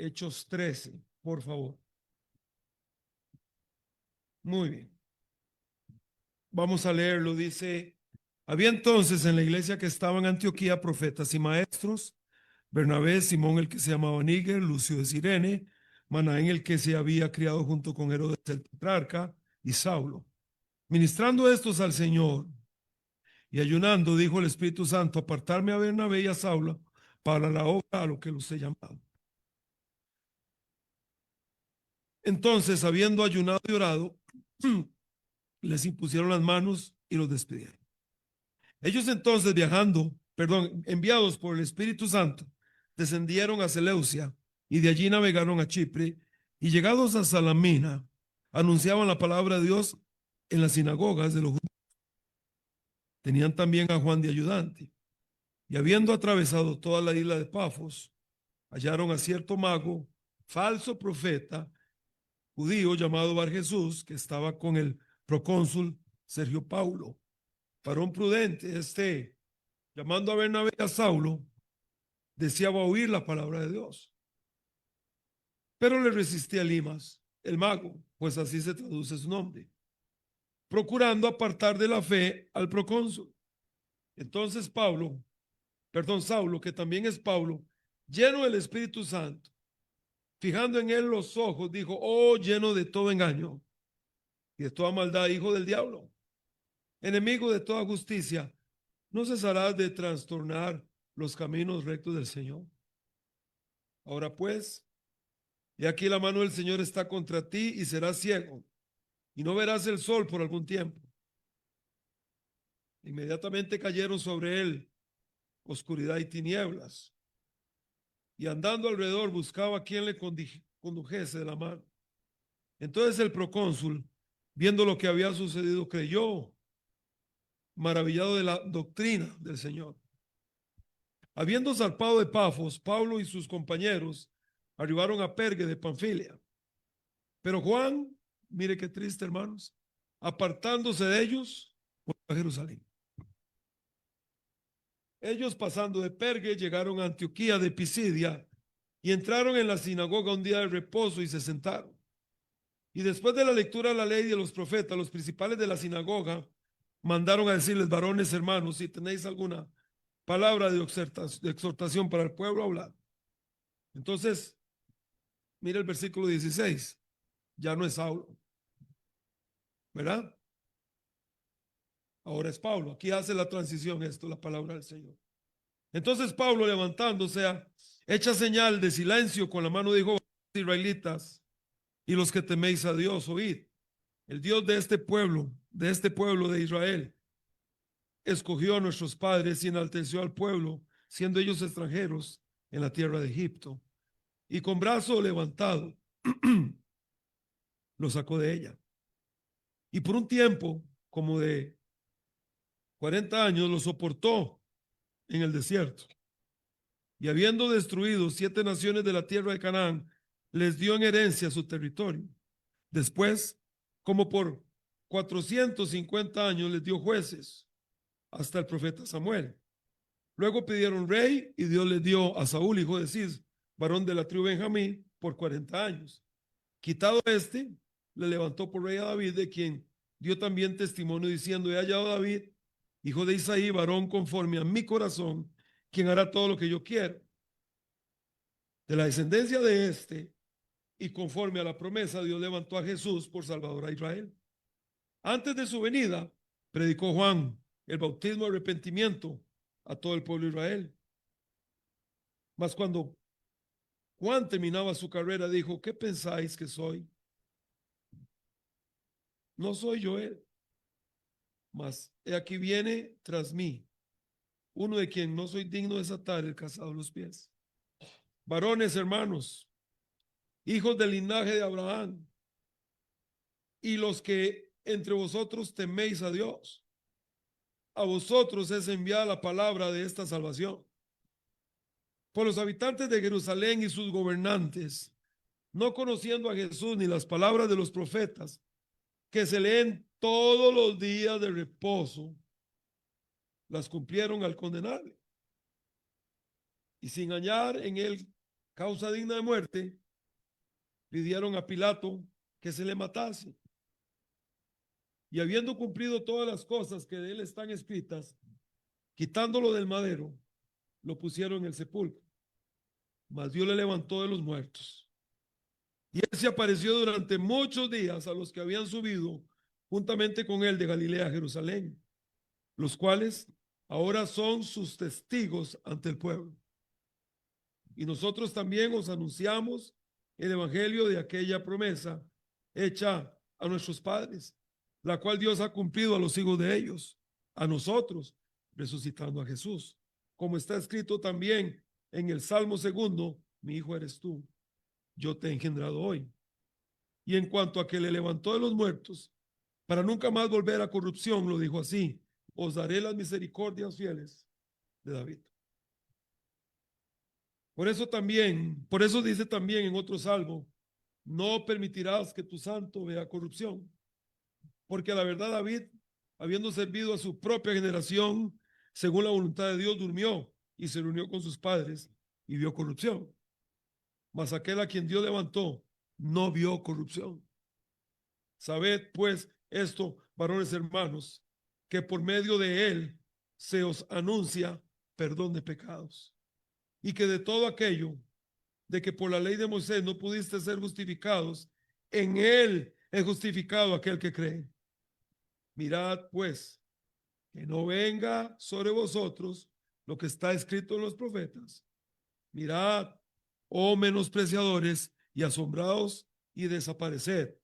Hechos 13, por favor. Muy bien. Vamos a leerlo. Dice, había entonces en la iglesia que estaba en Antioquía profetas y maestros, Bernabé, Simón el que se llamaba Níger, Lucio de Cirene, Manaén el que se había criado junto con Herodes el tetrarca y Saulo. Ministrando estos al Señor y ayunando, dijo el Espíritu Santo, apartarme a Bernabé y a Saulo para la obra a lo que los he llamado. Entonces, habiendo ayunado y orado, les impusieron las manos y los despidieron. Ellos entonces enviados por el Espíritu Santo, descendieron a Seleucia y de allí navegaron a Chipre y llegados a Salamina, anunciaban la palabra de Dios en las sinagogas de los judíos. Tenían también a Juan de ayudante. Y habiendo atravesado toda la isla de Pafos, hallaron a cierto mago, falso profeta, judío llamado Bar Jesús, que estaba con el procónsul Sergio Paulo, varón prudente. Llamando a Bernabé y a Saulo, deseaba oír la palabra de Dios. Pero le resistía Elimas, el mago, pues así se traduce su nombre, procurando apartar de la fe al procónsul. Entonces Saulo, que también es Pablo, lleno del Espíritu Santo, fijando en él los ojos, dijo, oh, lleno de todo engaño y de toda maldad, hijo del diablo, enemigo de toda justicia, ¿no cesarás de trastornar los caminos rectos del Señor? Ahora pues, y aquí la mano del Señor está contra ti y serás ciego y no verás el sol por algún tiempo. Inmediatamente cayeron sobre él oscuridad y tinieblas, y andando alrededor buscaba a quien le condujese de la mano. Entonces el procónsul, viendo lo que había sucedido, creyó, maravillado de la doctrina del Señor. Habiendo zarpado de Pafos, Pablo y sus compañeros arribaron a Pergue de Panfilia. Pero Juan, mire qué triste, hermanos, apartándose de ellos, volvió a Jerusalén. Ellos, pasando de Pergue, llegaron a Antioquía de Pisidia y entraron en la sinagoga un día de reposo y se sentaron. Y después de la lectura de la ley y de los profetas, los principales de la sinagoga mandaron a decirles, varones hermanos, si tenéis alguna palabra de exhortación para el pueblo, hablad. Entonces, mira el versículo 16, ya no es Saulo, ¿verdad? Ahora es Pablo. Aquí hace la transición esto, la palabra del Señor. Entonces Pablo, levantándose, echa señal de silencio con la mano, dijo, israelitas y los que teméis a Dios, oíd. El Dios de este pueblo de Israel, escogió a nuestros padres y enalteció al pueblo, siendo ellos extranjeros en la tierra de Egipto. Y con brazo levantado, lo sacó de ella. Y por un tiempo, como de 40 años, lo soportó en el desierto. Y habiendo destruido 7 naciones de la tierra de Canaán, les dio en herencia su territorio. Después, como por 450 años, les dio jueces hasta el profeta Samuel. Luego pidieron rey y Dios les dio a Saúl, hijo de Cis, varón de la tribu de Benjamín, por 40 años. Quitado le levantó por rey a David, de quien dio también testimonio diciendo, he hallado a David, hijo de Isaí, varón conforme a mi corazón, quien hará todo lo que yo quiero. De la descendencia de y conforme a la promesa, Dios levantó a Jesús por Salvador a Israel. Antes de su venida, predicó Juan el bautismo de arrepentimiento a todo el pueblo de Israel. Mas cuando Juan terminaba su carrera, dijo, ¿qué pensáis que soy? No soy yo él, mas he aquí viene tras mí, uno de quien no soy digno de desatar el calzado de los pies. Varones, hermanos, hijos del linaje de Abraham, y los que entre vosotros teméis a Dios, a vosotros es enviada la palabra de esta salvación. Por los habitantes de Jerusalén y sus gobernantes, no conociendo a Jesús ni las palabras de los profetas, que se leen todos los días de reposo, las cumplieron al condenarle. Y sin hallar en él causa digna de muerte, pidieron a Pilato que se le matase. Y habiendo cumplido todas las cosas que de él están escritas, quitándolo del madero, lo pusieron en el sepulcro. Mas Dios le levantó de los muertos. Y él se apareció durante muchos días a los que habían subido juntamente con él de Galilea a Jerusalén, los cuales ahora son sus testigos ante el pueblo. Y nosotros también os anunciamos el evangelio de aquella promesa hecha a nuestros padres, la cual Dios ha cumplido a los hijos de ellos, a nosotros, resucitando a Jesús, como está escrito también en el Salmo 2, mi hijo eres tú, yo te he engendrado hoy. Y en cuanto a que le levantó de los muertos, para nunca más volver a corrupción, lo dijo así: os daré las misericordias fieles de David. Por eso dice también en otro salmo: no permitirás que tu santo vea corrupción. Porque a la verdad David, habiendo servido a su propia generación, según la voluntad de Dios, durmió y se reunió con sus padres y vio corrupción. Mas aquel a quien Dios levantó no vio corrupción. Sabed pues esto, varones hermanos, que por medio de él se os anuncia perdón de pecados, y que de todo aquello de que por la ley de Moisés no pudiste ser justificados, en él es justificado aquel que cree. Mirad pues, que no venga sobre vosotros lo que está escrito en los profetas. Mirad, oh menospreciadores y asombrados, y desapareced,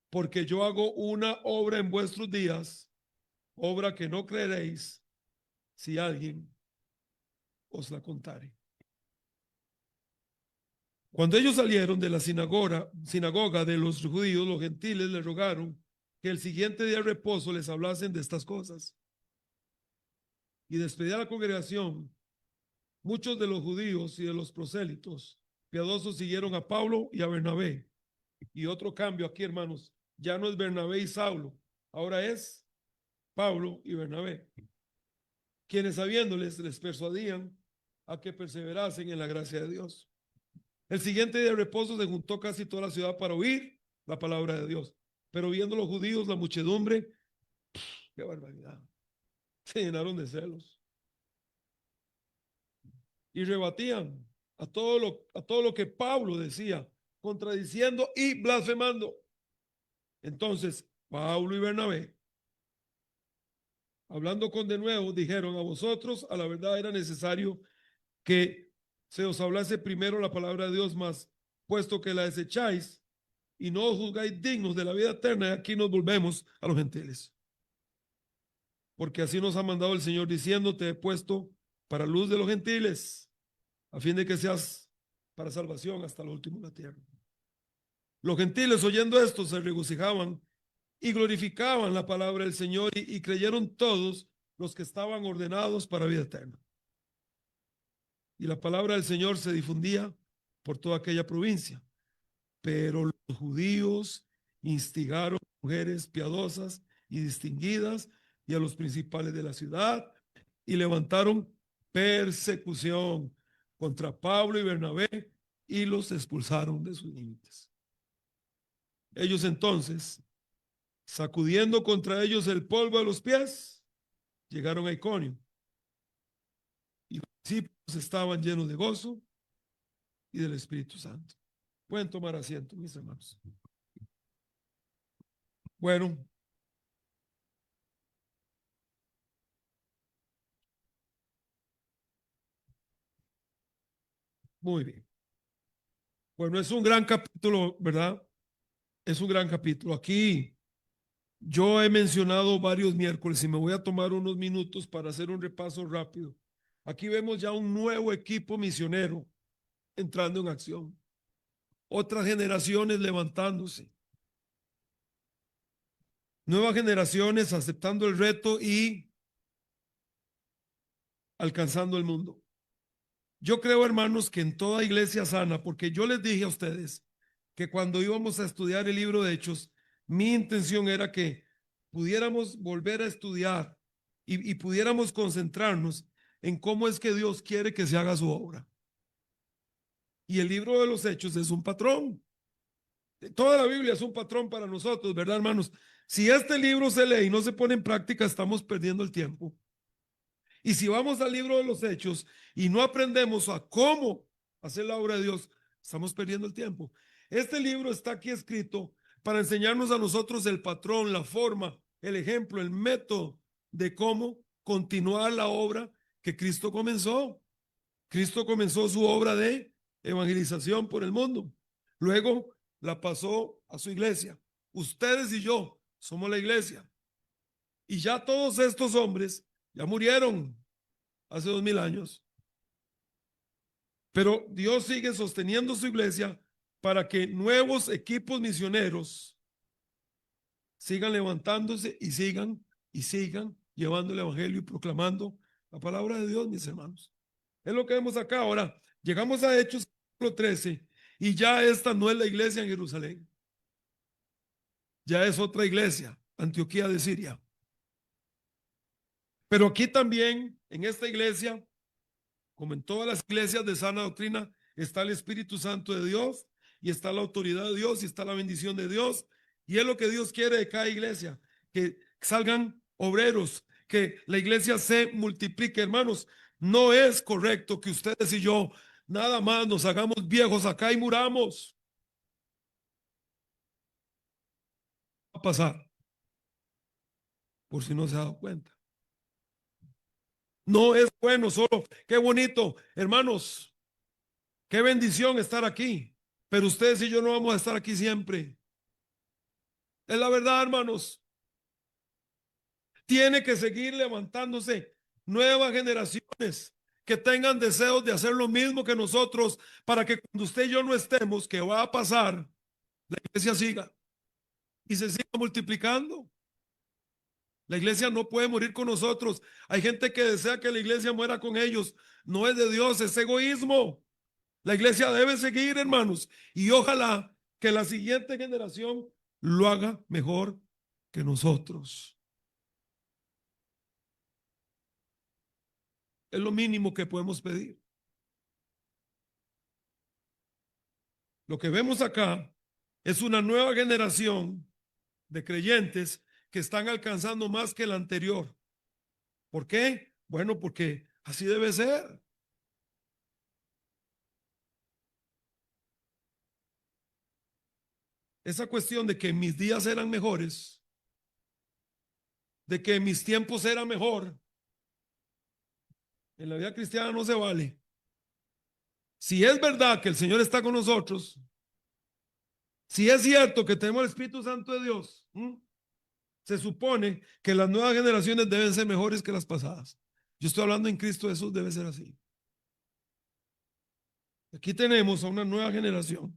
porque yo hago una obra en vuestros días, obra que no creeréis si alguien os la contare. Cuando ellos salieron de la sinagoga de los judíos, los gentiles le rogaron que el siguiente día de reposo les hablasen de estas cosas. Y despedida la congregación, muchos de los judíos y de los prosélitos piadosos siguieron a Pablo y a Bernabé. Y otro cambio aquí, hermanos, ya no es Bernabé y Saulo, ahora es Pablo y Bernabé, quienes sabiéndoles les persuadían a que perseverasen en la gracia de Dios. El siguiente día de reposo se juntó casi toda la ciudad para oír la palabra de Dios. Pero viendo los judíos la muchedumbre, qué barbaridad, se llenaron de celos y rebatían a todo lo que Pablo decía, contradiciendo y blasfemando. Entonces Pablo y Bernabé, hablando con denuedo, dijeron: a vosotros a la verdad era necesario que se os hablase primero la palabra de Dios, mas puesto que la desecháis y no os juzgáis dignos de la vida eterna, aquí nos volvemos a los gentiles. Porque así nos ha mandado el Señor, diciendo: te he puesto para luz de los gentiles, a fin de que seas para salvación hasta lo último de la tierra. Los gentiles, oyendo esto, se regocijaban y glorificaban la palabra del Señor, y creyeron todos los que estaban ordenados para vida eterna. Y la palabra del Señor se difundía por toda aquella provincia. Pero los judíos instigaron a mujeres piadosas y distinguidas y a los principales de la ciudad, y levantaron persecución contra Pablo y Bernabé y los expulsaron de sus límites. Ellos entonces, sacudiendo contra ellos el polvo de los pies, llegaron a Iconio, y los discípulos estaban llenos de gozo y del Espíritu Santo. Pueden tomar asiento, mis hermanos. Bueno, muy bien. Bueno, es un gran capítulo, ¿verdad? Es un gran capítulo. Aquí yo he mencionado varios miércoles y me voy a tomar unos minutos para hacer un repaso rápido. Aquí vemos ya un nuevo equipo misionero entrando en acción. Otras generaciones levantándose. Nuevas generaciones aceptando el reto y alcanzando el mundo. Yo creo, hermanos, que en toda iglesia sana, porque yo les dije a ustedes que cuando íbamos a estudiar el libro de Hechos, mi intención era que pudiéramos volver a estudiar y pudiéramos concentrarnos en cómo es que Dios quiere que se haga su obra. Y el libro de los Hechos es un patrón. Toda la Biblia es un patrón para nosotros, ¿verdad, hermanos? Si este libro se lee y no se pone en práctica, estamos perdiendo el tiempo. Y si vamos al libro de los Hechos y no aprendemos a cómo hacer la obra de Dios, estamos perdiendo el tiempo. Este libro está aquí escrito para enseñarnos a nosotros el patrón, la forma, el ejemplo, el método de cómo continuar la obra que Cristo comenzó. Cristo comenzó su obra de evangelización por el mundo. Luego la pasó a su iglesia. Ustedes y yo somos la iglesia. Y ya todos estos hombres ya murieron hace 2000 años. Pero Dios sigue sosteniendo su iglesia para que nuevos equipos misioneros sigan levantándose y sigan llevando el evangelio y proclamando la palabra de Dios, mis hermanos. Es lo que vemos acá. Ahora, llegamos a Hechos capítulo 13 y ya esta no es la iglesia en Jerusalén. Ya es otra iglesia, Antioquía de Siria. Pero aquí también, en esta iglesia, como en todas las iglesias de sana doctrina, está el Espíritu Santo de Dios y está la autoridad de Dios y está la bendición de Dios. Y es lo que Dios quiere de cada iglesia, que salgan obreros, que la iglesia se multiplique, hermanos. No es correcto que ustedes y yo nada más nos hagamos viejos acá y muramos. Va a pasar, por si no se ha dado cuenta. No es bueno solo, qué bonito, hermanos, qué bendición estar aquí. Pero ustedes y yo no vamos a estar aquí siempre. Es la verdad, hermanos. Tiene que seguir levantándose nuevas generaciones que tengan deseos de hacer lo mismo que nosotros para que cuando usted y yo no estemos, ¿qué va a pasar? La iglesia siga y se siga multiplicando. La iglesia no puede morir con nosotros. Hay gente que desea que la iglesia muera con ellos. No es de Dios, es egoísmo. La iglesia debe seguir, hermanos, y ojalá que la siguiente generación lo haga mejor que nosotros. Es lo mínimo que podemos pedir. Lo que vemos acá es una nueva generación de creyentes que están alcanzando más que la anterior. ¿Por qué? Bueno, porque así debe ser. Esa cuestión de que mis días eran mejores, de que mis tiempos eran mejor, en la vida cristiana no se vale. Si es verdad que el Señor está con nosotros, si es cierto que tenemos el Espíritu Santo de Dios, se supone que las nuevas generaciones deben ser mejores que las pasadas. Yo estoy hablando en Cristo Jesús, debe ser así. Aquí tenemos a una nueva generación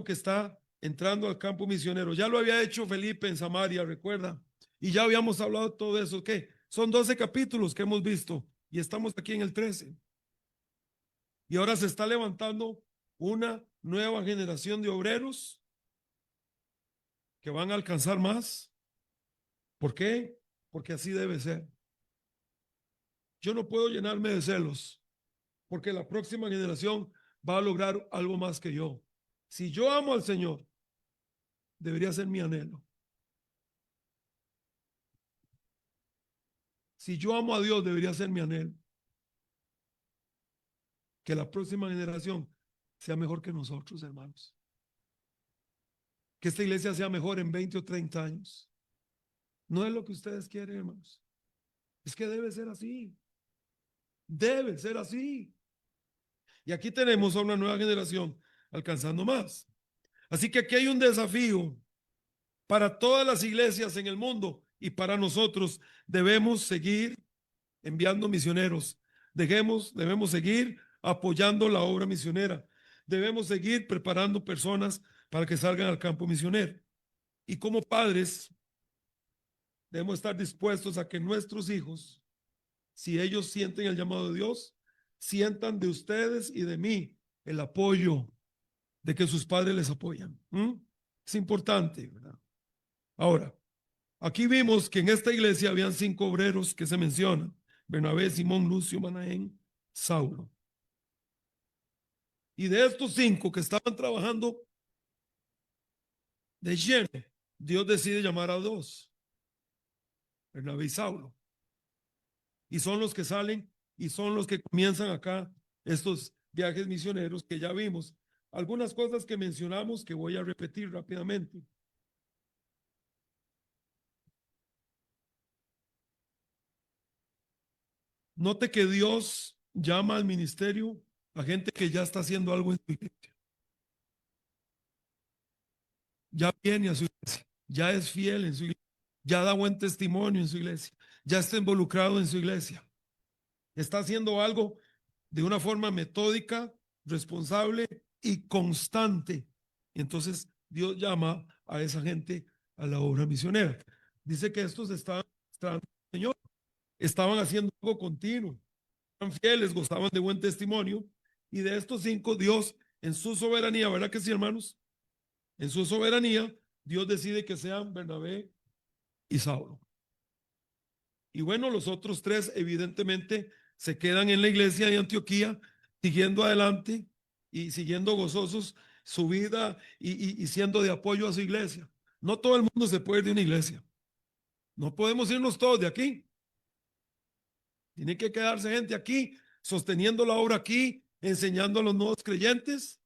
que está entrando al campo misionero. Ya lo había hecho Felipe en Samaria, recuerda. Y ya habíamos hablado de todo eso. ¿Qué? Son 12 capítulos que hemos visto y estamos aquí en el 13. Y ahora se está levantando una nueva generación de obreros que van a alcanzar más. ¿Por qué? Porque así debe ser. Yo no puedo llenarme de celos porque la próxima generación va a lograr algo más que yo. Si yo amo al Señor, debería ser mi anhelo. Si yo amo a Dios, debería ser mi anhelo. Que la próxima generación sea mejor que nosotros, hermanos. Que esta iglesia sea mejor en 20 o 30 años. No es lo que ustedes quieren, hermanos. Es que debe ser así. Debe ser así. Y aquí tenemos a una nueva generación alcanzando más. Así que aquí hay un desafío para todas las iglesias en el mundo y para nosotros. Debemos seguir enviando misioneros. Debemos seguir apoyando la obra misionera. Debemos seguir preparando personas para que salgan al campo misionero. Y como padres, debemos estar dispuestos a que nuestros hijos, si ellos sienten el llamado de Dios, sientan de ustedes y de mí el apoyo de que sus padres les apoyan. Es importante, ¿verdad? Ahora, aquí vimos que en esta iglesia habían 5 obreros que se mencionan: Bernabé, Simón, Lucio, Manaén, Saulo. Y de estos 5 que estaban trabajando de lleno, Dios decide llamar a 2, Bernabé y Saulo. Y son los que salen y son los que comienzan acá estos viajes misioneros que ya vimos. Algunas cosas que mencionamos que voy a repetir rápidamente. Note que Dios llama al ministerio a gente que ya está haciendo algo en su iglesia. Ya viene a su iglesia, ya es fiel en su iglesia, ya da buen testimonio en su iglesia, ya está involucrado en su iglesia. Está haciendo algo de una forma metódica, responsable y constante. Y entonces Dios llama a esa gente a la obra misionera. Dice que estos estaban, Señor, estaban haciendo algo continuo, eran fieles, gozaban de buen testimonio. Y de estos 5, Dios, en su soberanía, ¿verdad que sí, hermanos? En su soberanía, Dios decide que sean Bernabé y Saulo. Y bueno, los otros 3 evidentemente se quedan en la iglesia de Antioquía, siguiendo adelante y siguiendo gozosos su vida y siendo de apoyo a su iglesia. No todo el mundo se puede ir de una iglesia. No podemos irnos todos de aquí. Tiene que quedarse gente aquí, sosteniendo la obra aquí, enseñando a los nuevos creyentes,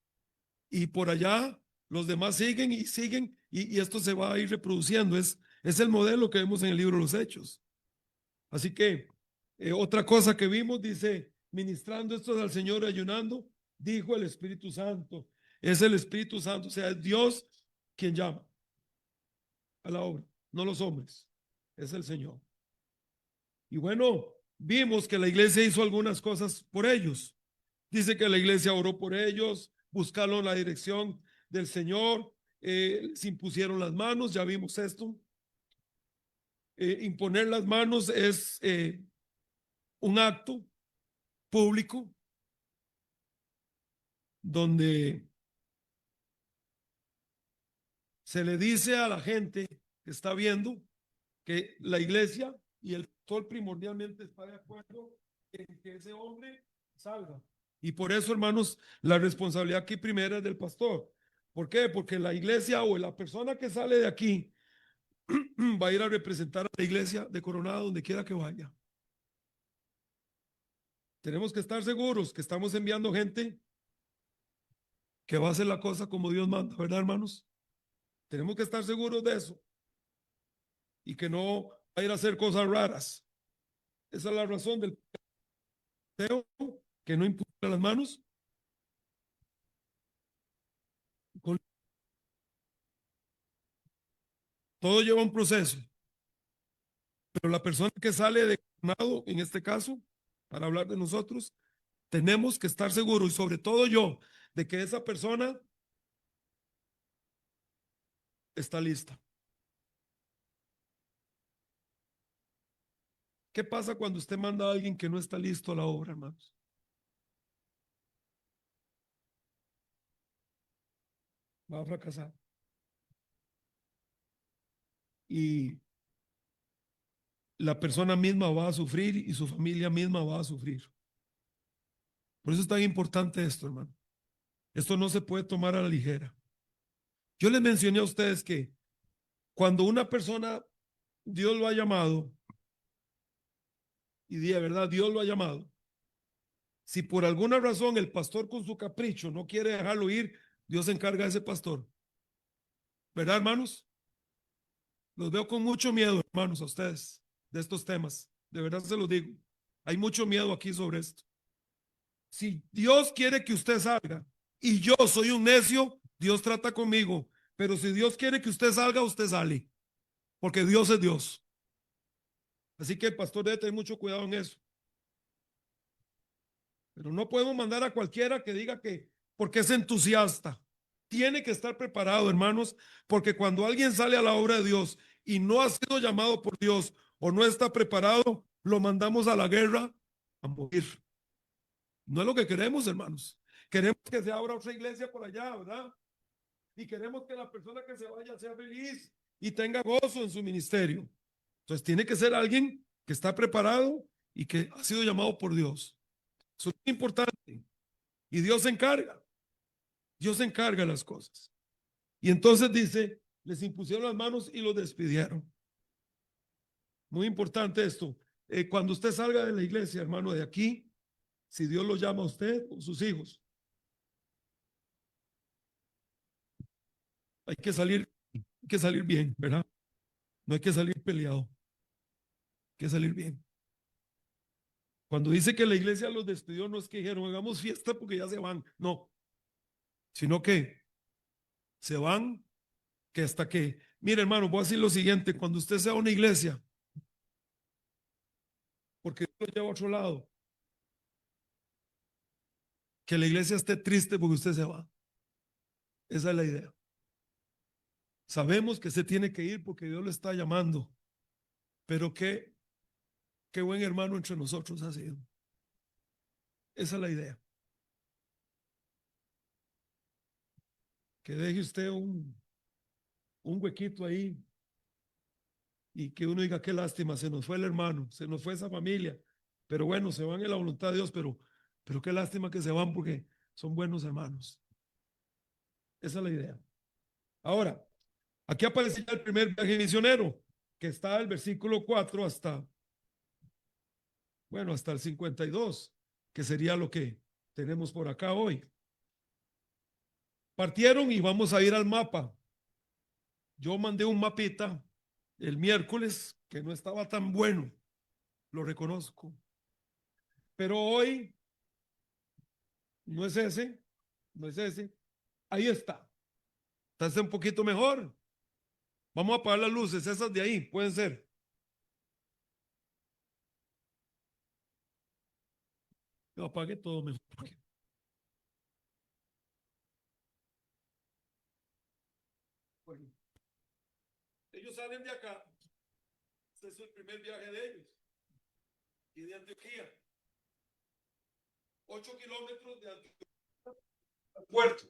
y por allá los demás siguen y siguen, y esto se va a ir reproduciendo. Es el modelo que vemos en el libro de los Hechos. Así que otra cosa que vimos, dice, ministrando esto al Señor y ayunando, dijo el Espíritu Santo. Es el Espíritu Santo, o sea, es Dios quien llama a la obra, no los hombres, es el Señor. Y bueno, vimos que la iglesia hizo algunas cosas por ellos. Dice que la iglesia oró por ellos, buscaron la dirección del Señor, se impusieron las manos, ya vimos esto. Imponer las manos es un acto público donde se le dice a la gente que está viendo que la iglesia y el pastor primordialmente está de acuerdo en que ese hombre salga. Y por eso, hermanos, la responsabilidad aquí primera es del pastor. ¿Por qué? Porque la iglesia o la persona que sale de aquí va a ir a representar a la iglesia de Coronado donde quiera que vaya. Tenemos que estar seguros que estamos enviando gente que va a hacer la cosa como Dios manda, ¿verdad, hermanos? Tenemos que estar seguros de eso y que no va a ir a hacer cosas raras. Esa es la razón del paseo, que no impulsa las manos. Todo lleva un proceso, pero la persona que sale de Coronado, en este caso, para hablar de nosotros, tenemos que estar seguros, y sobre todo yo, de que esa persona está lista. ¿Qué pasa cuando usted manda a alguien que no está listo a la obra, hermanos? Va a fracasar. Y la persona misma va a sufrir y su familia misma va a sufrir. Por eso es tan importante esto, hermano. Esto no se puede tomar a la ligera. Yo les mencioné a ustedes que cuando una persona, Dios lo ha llamado, y de verdad Dios lo ha llamado, si por alguna razón el pastor con su capricho no quiere dejarlo ir, Dios se encarga de ese pastor. ¿Verdad, hermanos? Los veo con mucho miedo, hermanos, a ustedes, de estos temas. De verdad se los digo. Hay mucho miedo aquí sobre esto. Si Dios quiere que usted salga y yo soy un necio, Dios trata conmigo. Pero si Dios quiere que usted salga, usted sale. Porque Dios es Dios. Así que el pastor debe tener mucho cuidado en eso. Pero no podemos mandar a cualquiera que diga que porque es entusiasta. Tiene que estar preparado, hermanos, porque cuando alguien sale a la obra de Dios y no ha sido llamado por Dios o no está preparado, lo mandamos a la guerra a morir. No es lo que queremos, hermanos. Queremos que se abra otra iglesia por allá, ¿verdad? Y queremos que la persona que se vaya sea feliz y tenga gozo en su ministerio. Entonces tiene que ser alguien que está preparado y que ha sido llamado por Dios. Eso es muy importante. Y Dios se encarga. Dios se encarga de las cosas. Y entonces dice, les impusieron las manos y los despidieron. Muy importante esto. Cuando usted salga de la iglesia, hermano, de aquí, si Dios lo llama a usted o sus hijos, hay que salir bien, ¿verdad? No hay que salir peleado, hay que salir bien. Cuando dice que la iglesia los despidió, no es que dijeron hagamos fiesta porque ya se van, no, sino que se van, que hasta que, mire hermano, voy a decir lo siguiente, cuando usted sea una iglesia, porque Dios lo lleva a otro lado, que la iglesia esté triste porque usted se va. Esa es la idea. Sabemos que se tiene que ir porque Dios lo está llamando, pero qué buen hermano entre nosotros ha sido. Esa es la idea. Que deje usted un huequito ahí y que uno diga qué lástima, se nos fue el hermano, se nos fue esa familia, pero bueno, se van en la voluntad de Dios, pero qué lástima que se van porque son buenos hermanos. Esa es la idea. Ahora, aquí aparece ya el primer viaje misionero, que está del versículo 4 hasta, bueno, hasta el 52, que sería lo que tenemos por acá hoy. Partieron y vamos a ir al mapa. Yo mandé un mapita el miércoles que no estaba tan bueno, lo reconozco. Pero hoy no es ese, no es ese. Ahí está. Está un poquito mejor. Vamos a apagar las luces, esas de ahí, pueden ser. Yo apague todo mejor. Bueno, ellos salen de acá. Este es el primer viaje de ellos. Y de Antioquía. 8 kilómetros de Antioquía al puerto.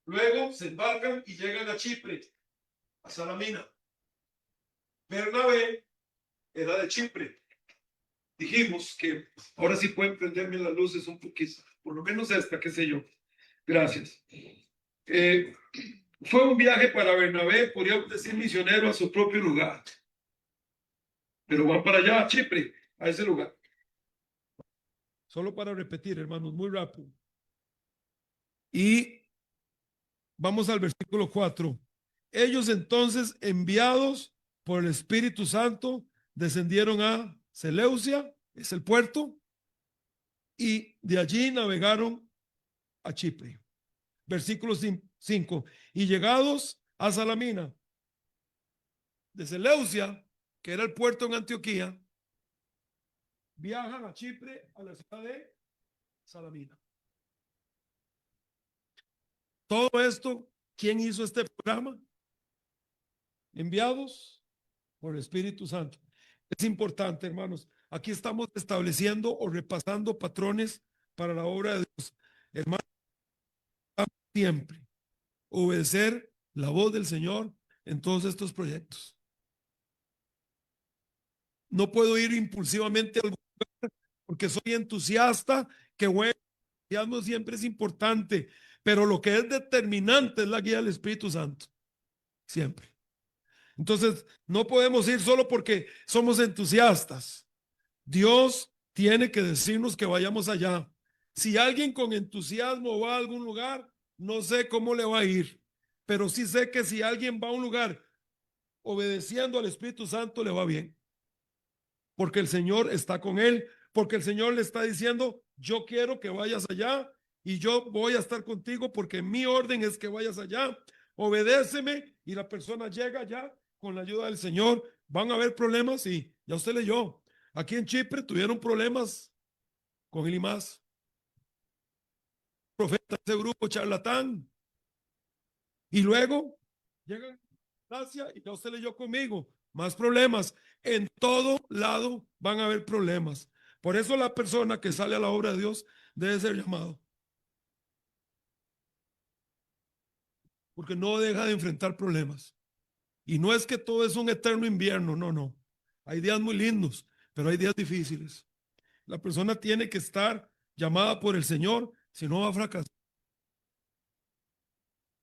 Luego se embarcan y llegan a Chipre, a Salamina. Bernabé era de Chipre. Dijimos que ahora sí pueden prenderme las luces un poquito, por lo menos esta, qué sé yo. Gracias. Fue un viaje para Bernabé, podríamos decir misionero a su propio lugar. Pero van para allá, a Chipre, a ese lugar. Solo para repetir, hermanos, muy rápido. Y vamos al versículo 4. Ellos entonces, enviados por el Espíritu Santo, descendieron a Seleucia, es el puerto, y de allí navegaron a Chipre. Versículo 5. Y llegados a Salamina, de Seleucia, que era el puerto en Antioquía, viajan a Chipre, a la ciudad de Salamina. Todo esto, ¿quién hizo este programa? Enviados por el Espíritu Santo. Es importante, hermanos. Aquí estamos estableciendo o repasando patrones para la obra de Dios. Hermanos, siempre obedecer la voz del Señor en todos estos proyectos. No puedo ir impulsivamente al lugar porque soy entusiasta, que bueno, el entusiasmo siempre es importante, pero lo que es determinante es la guía del Espíritu Santo, siempre. Entonces, no podemos ir solo porque somos entusiastas. Dios tiene que decirnos que vayamos allá. Si alguien con entusiasmo va a algún lugar, no sé cómo le va a ir, pero sí sé que si alguien va a un lugar obedeciendo al Espíritu Santo, le va bien, porque el Señor está con él, porque el Señor le está diciendo, yo quiero que vayas allá y yo voy a estar contigo porque mi orden es que vayas allá, obedéceme, y la persona llega allá con la ayuda del Señor. Van a haber problemas y ya usted leyó. Aquí en Chipre tuvieron problemas con el IMAS. Profeta, ese grupo charlatán. Y luego llegan a Asia y ya usted leyó conmigo. Más problemas. En todo lado van a haber problemas. Por eso la persona que sale a la obra de Dios debe ser llamado. Porque no deja de enfrentar problemas. Y no es que todo es un eterno invierno, no, no. Hay días muy lindos, pero hay días difíciles. La persona tiene que estar llamada por el Señor, si no va a fracasar.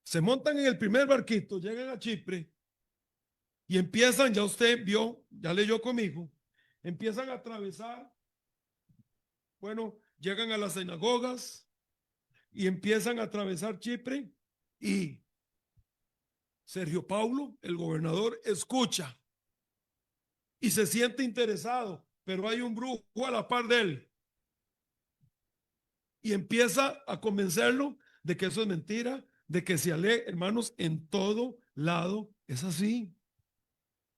Se montan en el primer barquito, llegan a Chipre y empiezan, ya usted vio, ya leyó conmigo, empiezan a atravesar, bueno, llegan a las sinagogas y empiezan a atravesar Chipre y Sergio Paulo, el gobernador, escucha y se siente interesado, pero hay un brujo a la par de él y empieza a convencerlo de que eso es mentira, de que se aleje, hermanos, en todo lado es así.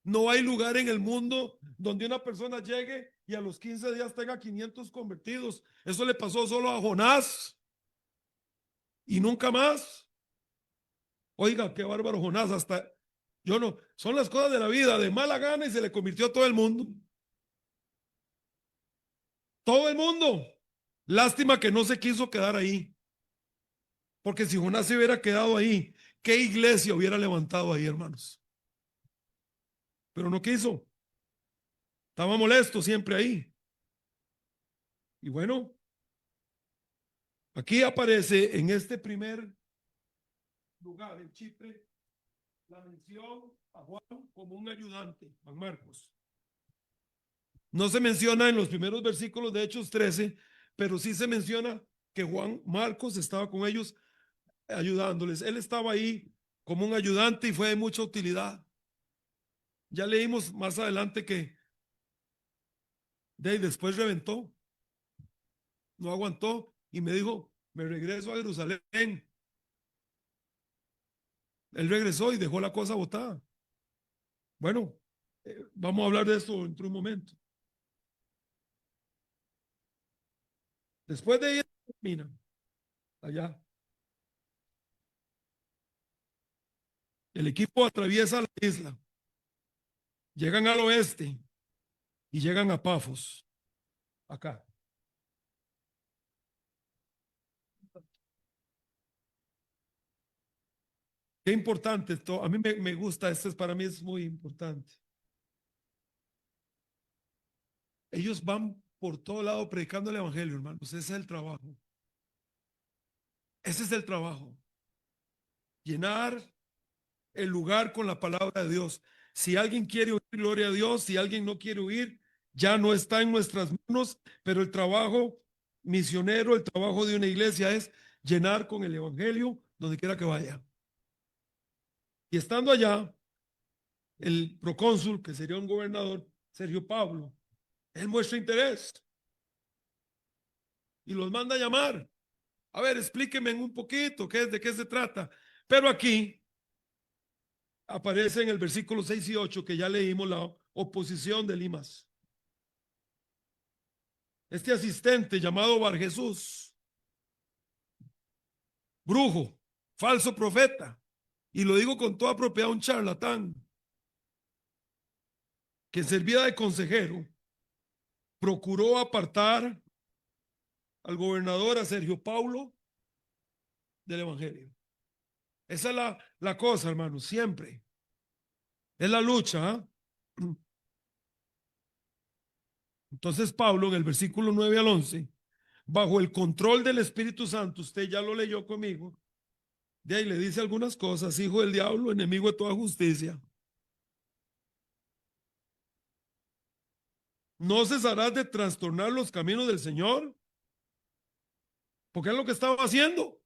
No hay lugar en el mundo donde una persona llegue y a los 15 días tenga 500 convertidos. Eso le pasó solo a Jonás y nunca más. Oiga, qué bárbaro Jonás, hasta yo no, son las cosas de la vida, de mala gana y se le convirtió a todo el mundo. Todo el mundo. Lástima que no se quiso quedar ahí. Porque si Jonás se hubiera quedado ahí, ¿qué iglesia hubiera levantado ahí, hermanos? Pero no quiso. Estaba molesto siempre ahí. Y bueno, aquí aparece en este primer lugar, en Chipre, la mención a Juan como un ayudante, Juan Marcos. No se menciona en los primeros versículos de Hechos 13, pero sí se menciona que Juan Marcos estaba con ellos ayudándoles. Él estaba ahí como un ayudante y fue de mucha utilidad. Ya leímos más adelante que de ahí después reventó, no aguantó y me dijo, me regreso a Jerusalén. Él regresó y dejó la cosa botada. Bueno, vamos a hablar de esto dentro de un momento. Después de ella, termina allá. El equipo atraviesa la isla, llegan al oeste y llegan a Pafos, acá. Qué importante esto. A mí me gusta, esto es, para mí es muy importante. Ellos van por todo lado predicando el evangelio, hermanos. Ese es el trabajo. Ese es el trabajo. Llenar el lugar con la palabra de Dios. Si alguien quiere oír, gloria a Dios. Si alguien no quiere oír, ya no está en nuestras manos, pero el trabajo misionero, el trabajo de una iglesia es llenar con el evangelio donde quiera que vaya. Y estando allá, el procónsul, que sería un gobernador, Sergio Pablo, él muestra interés y los manda a llamar. A ver, explíqueme un poquito de qué se trata. Pero aquí aparece en el versículo 6 y 8 que ya leímos la oposición de Limas. Este asistente llamado Bar Jesús, brujo, falso profeta, y lo digo con toda propiedad, un charlatán, que servía de consejero, procuró apartar al gobernador, a Sergio Paulo, del evangelio. Esa es la cosa, hermanos, siempre. Es la lucha. ¿eh? Entonces Pablo, en el versículo 9 al 11, bajo el control del Espíritu Santo, usted ya lo leyó conmigo, de ahí le dice algunas cosas: hijo del diablo, enemigo de toda justicia. No cesarás de trastornar los caminos del Señor, porque es lo que estaba haciendo.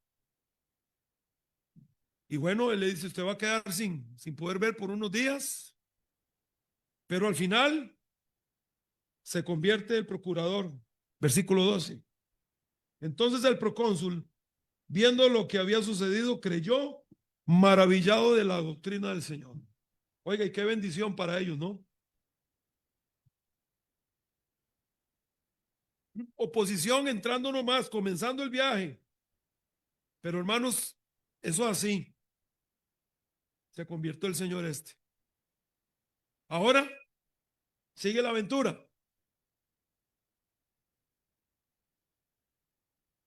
Y bueno, él le dice, usted va a quedar sin poder ver por unos días, pero al final se convierte el procurador. Versículo 12. Entonces el procónsul, viendo lo que había sucedido, creyó, maravillado de la doctrina del Señor. Oiga, y qué bendición para ellos, ¿no? Oposición entrando nomás, comenzando el viaje. Pero hermanos, eso así se convirtió el Señor este. Ahora sigue la aventura.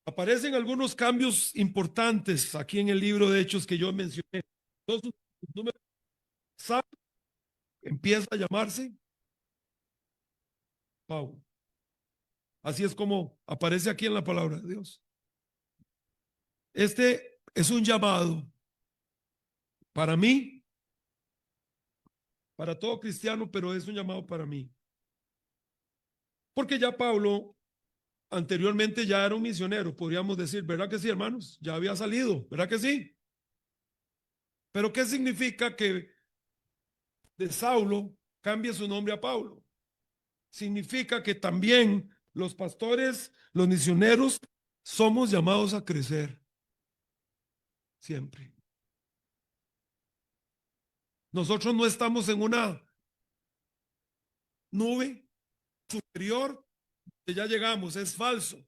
Aparecen algunos cambios importantes aquí en el libro de Hechos que yo mencioné. Entonces, número, 1, empieza a llamarse, Pablo. Así es como aparece aquí en la palabra de Dios. Este es un llamado para mí, para todo cristiano, pero es un llamado para mí. Porque ya Pablo anteriormente ya era un misionero, podríamos decir, ¿verdad que sí, hermanos? Ya había salido, ¿verdad que sí? Pero ¿qué significa que de Saulo cambie su nombre a Pablo? Significa que también los pastores, los misioneros, somos llamados a crecer siempre. Nosotros no estamos en una nube superior que ya llegamos, es falso.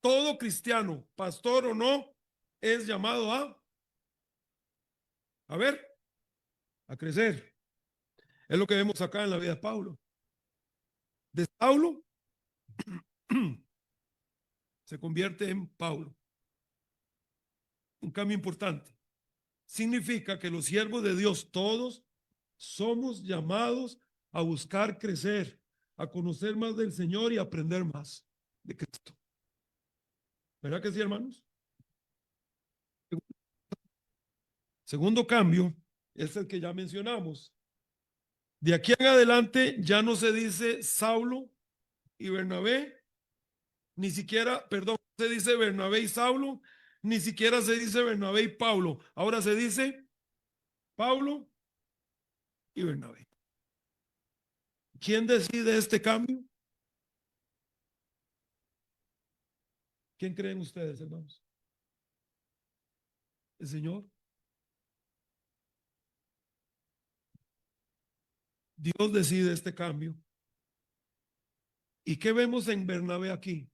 Todo cristiano, pastor o no, es llamado a ver, a crecer. Es lo que vemos acá en la vida de Pablo. De Saulo se convierte en Pablo. Un cambio importante. Significa que los siervos de Dios, todos, somos llamados a buscar crecer, a conocer más del Señor y aprender más de Cristo. ¿Verdad que sí, hermanos? Segundo cambio es el que ya mencionamos. De aquí en adelante ya no se dice Saulo y Bernabé, ni siquiera, perdón, se dice Bernabé y Saulo, ni siquiera se dice Bernabé y Pablo. Ahora se dice Pablo y Bernabé. ¿Quién decide este cambio? ¿Quién creen ustedes, hermanos? ¿El Señor? Dios decide este cambio. ¿Y qué vemos en Bernabé aquí?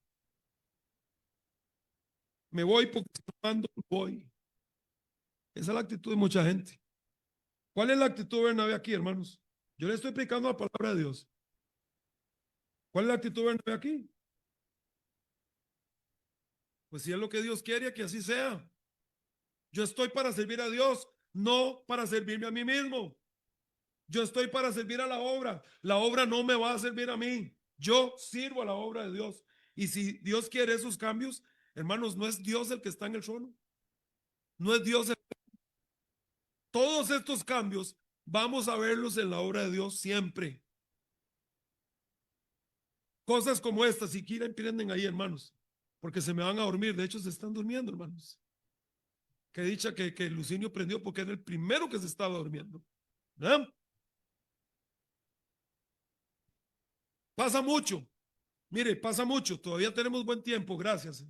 Me voy porque cuando voy. Esa es la actitud de mucha gente. ¿Cuál es la actitud de Bernabé aquí, hermanos? Yo le estoy explicando la palabra de Dios. ¿Cuál es la actitud de Bernabé aquí? Pues si es lo que Dios quiere, que así sea. Yo estoy para servir a Dios, no para servirme a mí mismo. Yo estoy para servir a la obra. La obra no me va a servir a mí. Yo sirvo a la obra de Dios. Y si Dios quiere esos cambios, hermanos, no es Dios el que está en el trono. No es Dios el... Todos estos cambios vamos a verlos en la obra de Dios siempre. Cosas como estas, si quieren, prenden ahí, hermanos, porque se me van a dormir. De hecho, se están durmiendo, hermanos. Qué dicha que Lucinio prendió porque era el primero que se estaba durmiendo. ¿Verdad? Pasa mucho. Mire, pasa mucho. Todavía tenemos buen tiempo, gracias.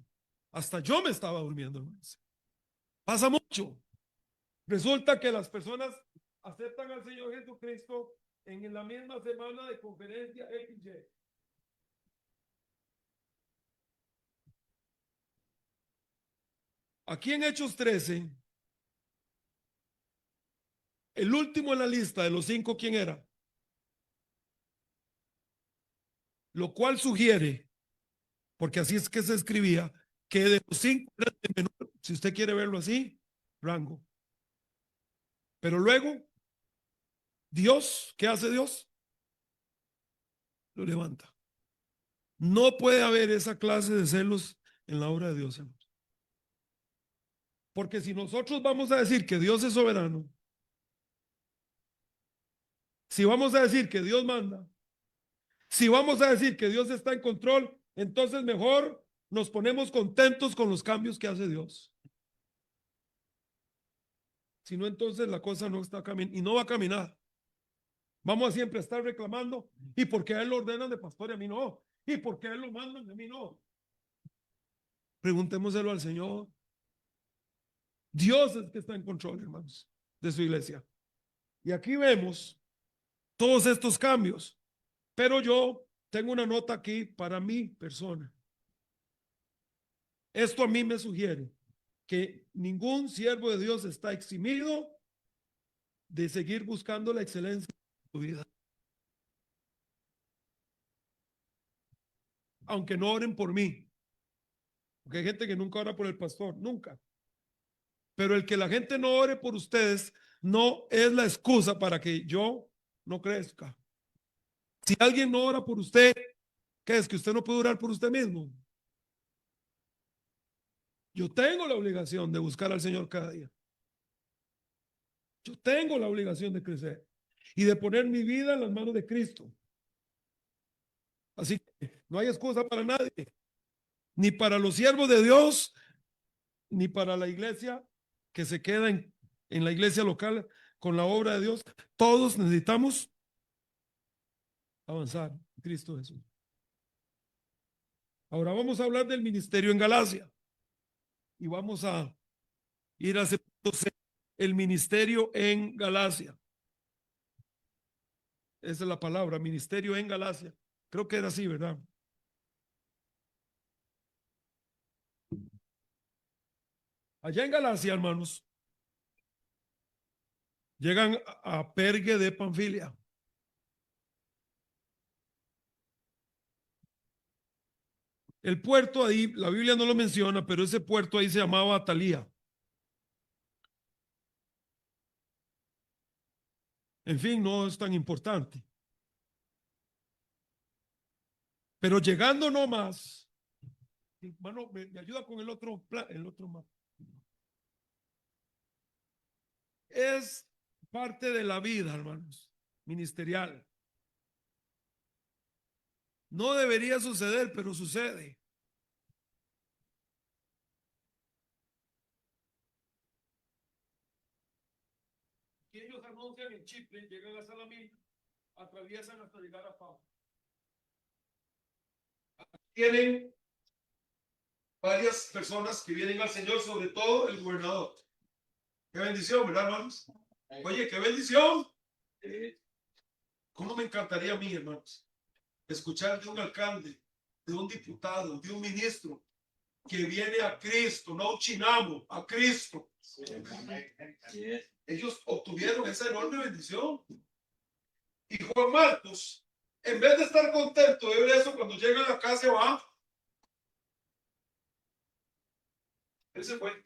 Hasta yo me estaba durmiendo, hermanos. Pasa mucho. Resulta que las personas aceptan al Señor Jesucristo en la misma semana de conferencia XY. Aquí en Hechos 13, el último en la lista de los 5, ¿quién era? Lo cual sugiere, porque así es que se escribía, que de los 5 era de menor, si usted quiere verlo así, rango. Pero luego, Dios, ¿qué hace Dios? Lo levanta. No puede haber esa clase de celos en la obra de Dios, hermanos. Porque si nosotros vamos a decir que Dios es soberano, si vamos a decir que Dios manda, si vamos a decir que Dios está en control, entonces mejor nos ponemos contentos con los cambios que hace Dios. Si no, entonces la cosa no está caminando y no va a caminar. Vamos a siempre estar reclamando. ¿Y por qué a él lo ordenan de pastor y a mí no? ¿Y por qué a él lo mandan y a mí no? Preguntémoselo al Señor. Dios es el que está en control, hermanos, de su iglesia. Y aquí vemos todos estos cambios. Pero yo tengo una nota aquí para mi persona. Esto a mí me sugiere que ningún siervo de Dios está eximido de seguir buscando la excelencia en su vida. Aunque no oren por mí. Porque hay gente que nunca ora por el pastor, nunca. Pero el que la gente no ore por ustedes no es la excusa para que yo no crezca. Si alguien no ora por usted, ¿qué es? Que usted no puede orar por usted mismo. Yo tengo la obligación de buscar al Señor cada día. Yo tengo la obligación de crecer y de poner mi vida en las manos de Cristo. Así que no hay excusa para nadie, ni para los siervos de Dios, ni para la iglesia que se queda en la iglesia local con la obra de Dios. Todos necesitamos avanzar en Cristo Jesús. Ahora vamos a hablar del ministerio en Galacia y vamos a ir aceptándose el ministerio en Galacia. Esa es la palabra, ministerio en Galacia. Creo que era así, ¿verdad? Allá en Galacia, hermanos, llegan a Pergue de Panfilia. El puerto ahí, la Biblia no lo menciona, pero ese puerto ahí se llamaba Atalía. En fin, no es tan importante. Pero llegando nomás, hermano, me ayuda con el otro plan, el otro mapa. Es parte de la vida, hermanos, ministerial. No debería suceder, pero sucede. Y ellos anuncian en Chipre, llegan a Salamín, atraviesan hasta llegar a Pau. Tienen varias personas que vienen al Señor, sobre todo el gobernador. Qué bendición, ¿verdad, hermanos? Oye, qué bendición. ¿Cómo me encantaría a mí, hermanos, escuchar de un alcalde, de un diputado, de un ministro que viene a Cristo, no a un chinamo, a Cristo? Ellos obtuvieron esa enorme bendición. Y Juan Marcos, en vez de estar contento de ver eso, cuando llega a la casa va, él se fue.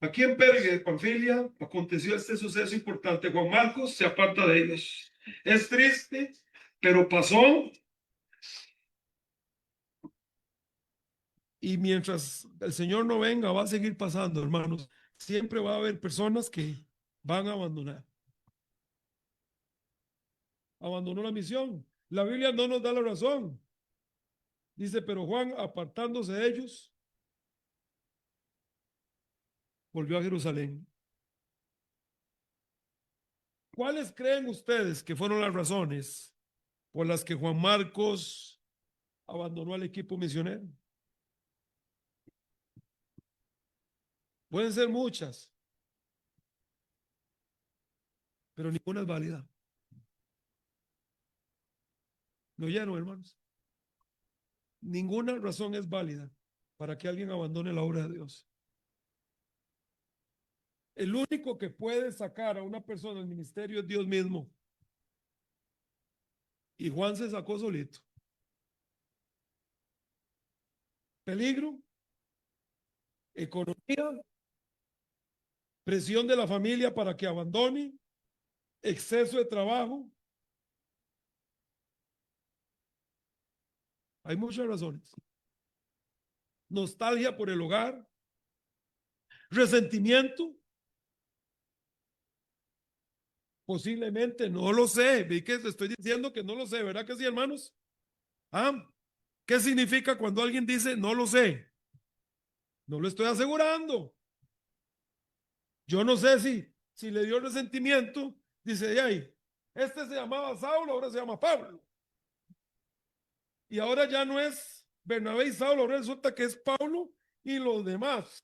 Aquí en Pergue de Panfilia aconteció este suceso importante. Juan Marcos se aparta de ellos. Es triste, pero pasó. Y mientras el Señor no venga, va a seguir pasando, hermanos. Siempre va a haber personas que van a abandonar. Abandonó la misión. La Biblia no nos da la razón. Dice, pero Juan, apartándose de ellos, volvió a Jerusalén. ¿Cuáles creen ustedes que fueron las razones por las que Juan Marcos abandonó al equipo misionero? Pueden ser muchas, pero ninguna es válida. ¿Lo oyeron, hermanos? Ninguna razón es válida para que alguien abandone la obra de Dios. El único que puede sacar a una persona del ministerio es Dios mismo. Y Juan se sacó solito. Peligro, economía, presión de la familia para que abandone, exceso de trabajo. Hay muchas razones. Nostalgia por el hogar, resentimiento, posiblemente, no lo sé. Vi que te estoy diciendo que no lo sé, ¿verdad que sí, hermanos? ¿Ah? ¿Qué significa cuando alguien dice no lo sé? No lo estoy asegurando. Yo no sé si le dio resentimiento, dice, ay, este se llamaba Saulo, ahora se llama Pablo. Y ahora ya no es Bernabé y Saulo, ahora resulta que es Pablo y los demás.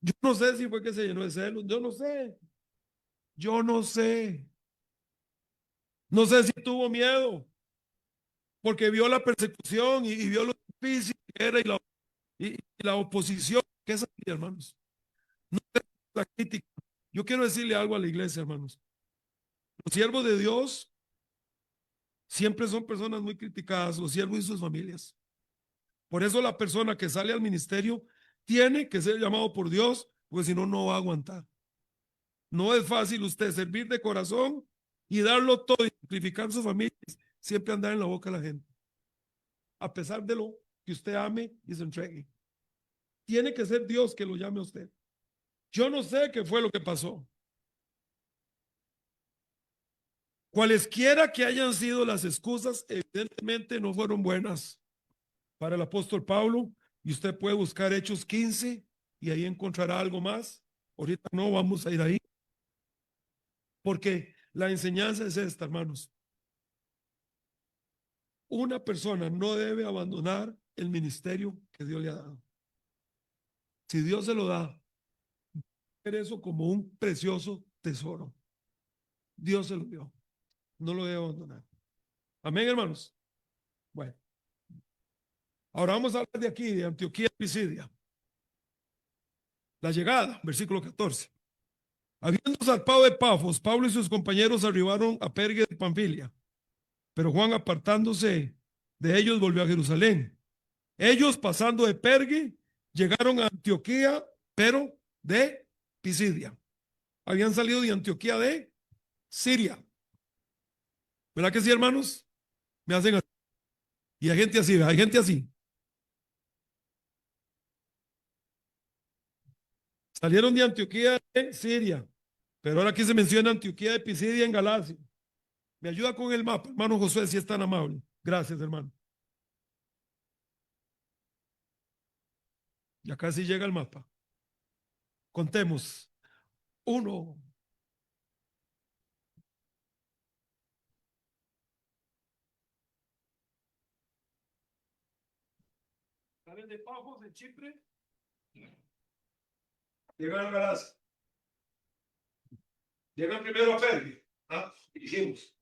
Yo no sé si fue que se llenó de celos, yo no sé. Yo no sé. No sé si tuvo miedo, porque vio la persecución y vio lo difícil que era y la oposición que es aquí, hermanos. No es la crítica. Yo quiero decirle algo a la iglesia, hermanos. Los siervos de Dios siempre son personas muy criticadas, los siervos y sus familias. Por eso la persona que sale al ministerio tiene que ser llamado por Dios, porque si no, no va a aguantar. No es fácil usted servir de corazón y darlo todo y sacrificar su familia, siempre andar en la boca de la gente. A pesar de lo que usted ame y se entregue. Tiene que ser Dios que lo llame a usted. Yo no sé qué fue lo que pasó. Cualesquiera que hayan sido las excusas, evidentemente no fueron buenas para el apóstol Pablo. Y usted puede buscar Hechos 15 y ahí encontrará algo más. Ahorita no vamos a ir ahí. Porque la enseñanza es esta, hermanos. Una persona no debe abandonar el ministerio que Dios le ha dado. Si Dios se lo da, ver eso como un precioso tesoro. Dios se lo dio. No lo debe abandonar. Amén, hermanos. Bueno, ahora vamos a hablar de aquí, de Antioquía y Pisidia. La llegada, versículo 14. Habiendo zarpado de Pafos, Pablo y sus compañeros arribaron a Pergue de Panfilia, pero Juan, apartándose de ellos, volvió a Jerusalén. Ellos, pasando de Pergue, llegaron a Antioquía, pero de Pisidia. Habían salido de Antioquía de Siria. ¿Verdad que sí, hermanos? Me hacen así. Y hay gente así, hay gente así. Salieron de Antioquía de Siria, pero ahora aquí se menciona Antioquía de Pisidia en Galacia. Me ayuda con el mapa, hermano Josué, si es tan amable. Gracias, hermano. Ya casi llega el mapa. Contemos. 1. Salen de Pafos, de Chipre. Llegan a Galacia. Llegan primero a Pergue. Dijimos.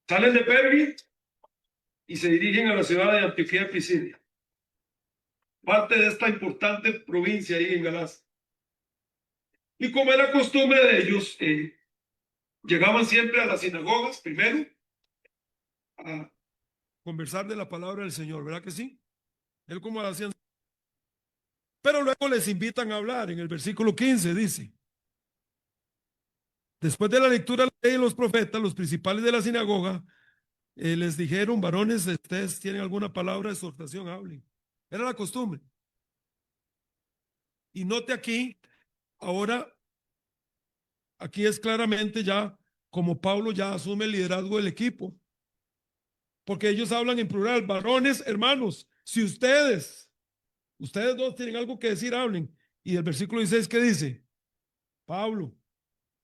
Salen de Pergue y se dirigen a la ciudad de Antioquía de Pisidia. Parte de esta importante provincia ahí en Galacia. Y como era costumbre de ellos, llegaban siempre a las sinagogas primero a conversar de la palabra del Señor, ¿verdad que sí? Él como lo hacían. Pero luego les invitan a hablar. En el versículo 15 dice: después de la lectura de la ley de los profetas, los principales de la sinagoga les dijeron: varones, ustedes tienen alguna palabra de exhortación, hablen. Era la costumbre. Y note aquí, ahora, aquí es claramente ya como Pablo ya asume el liderazgo del equipo. Porque ellos hablan en plural: varones, hermanos, si ustedes dos tienen algo que decir, hablen. Y el versículo 16, ¿qué dice? Pablo,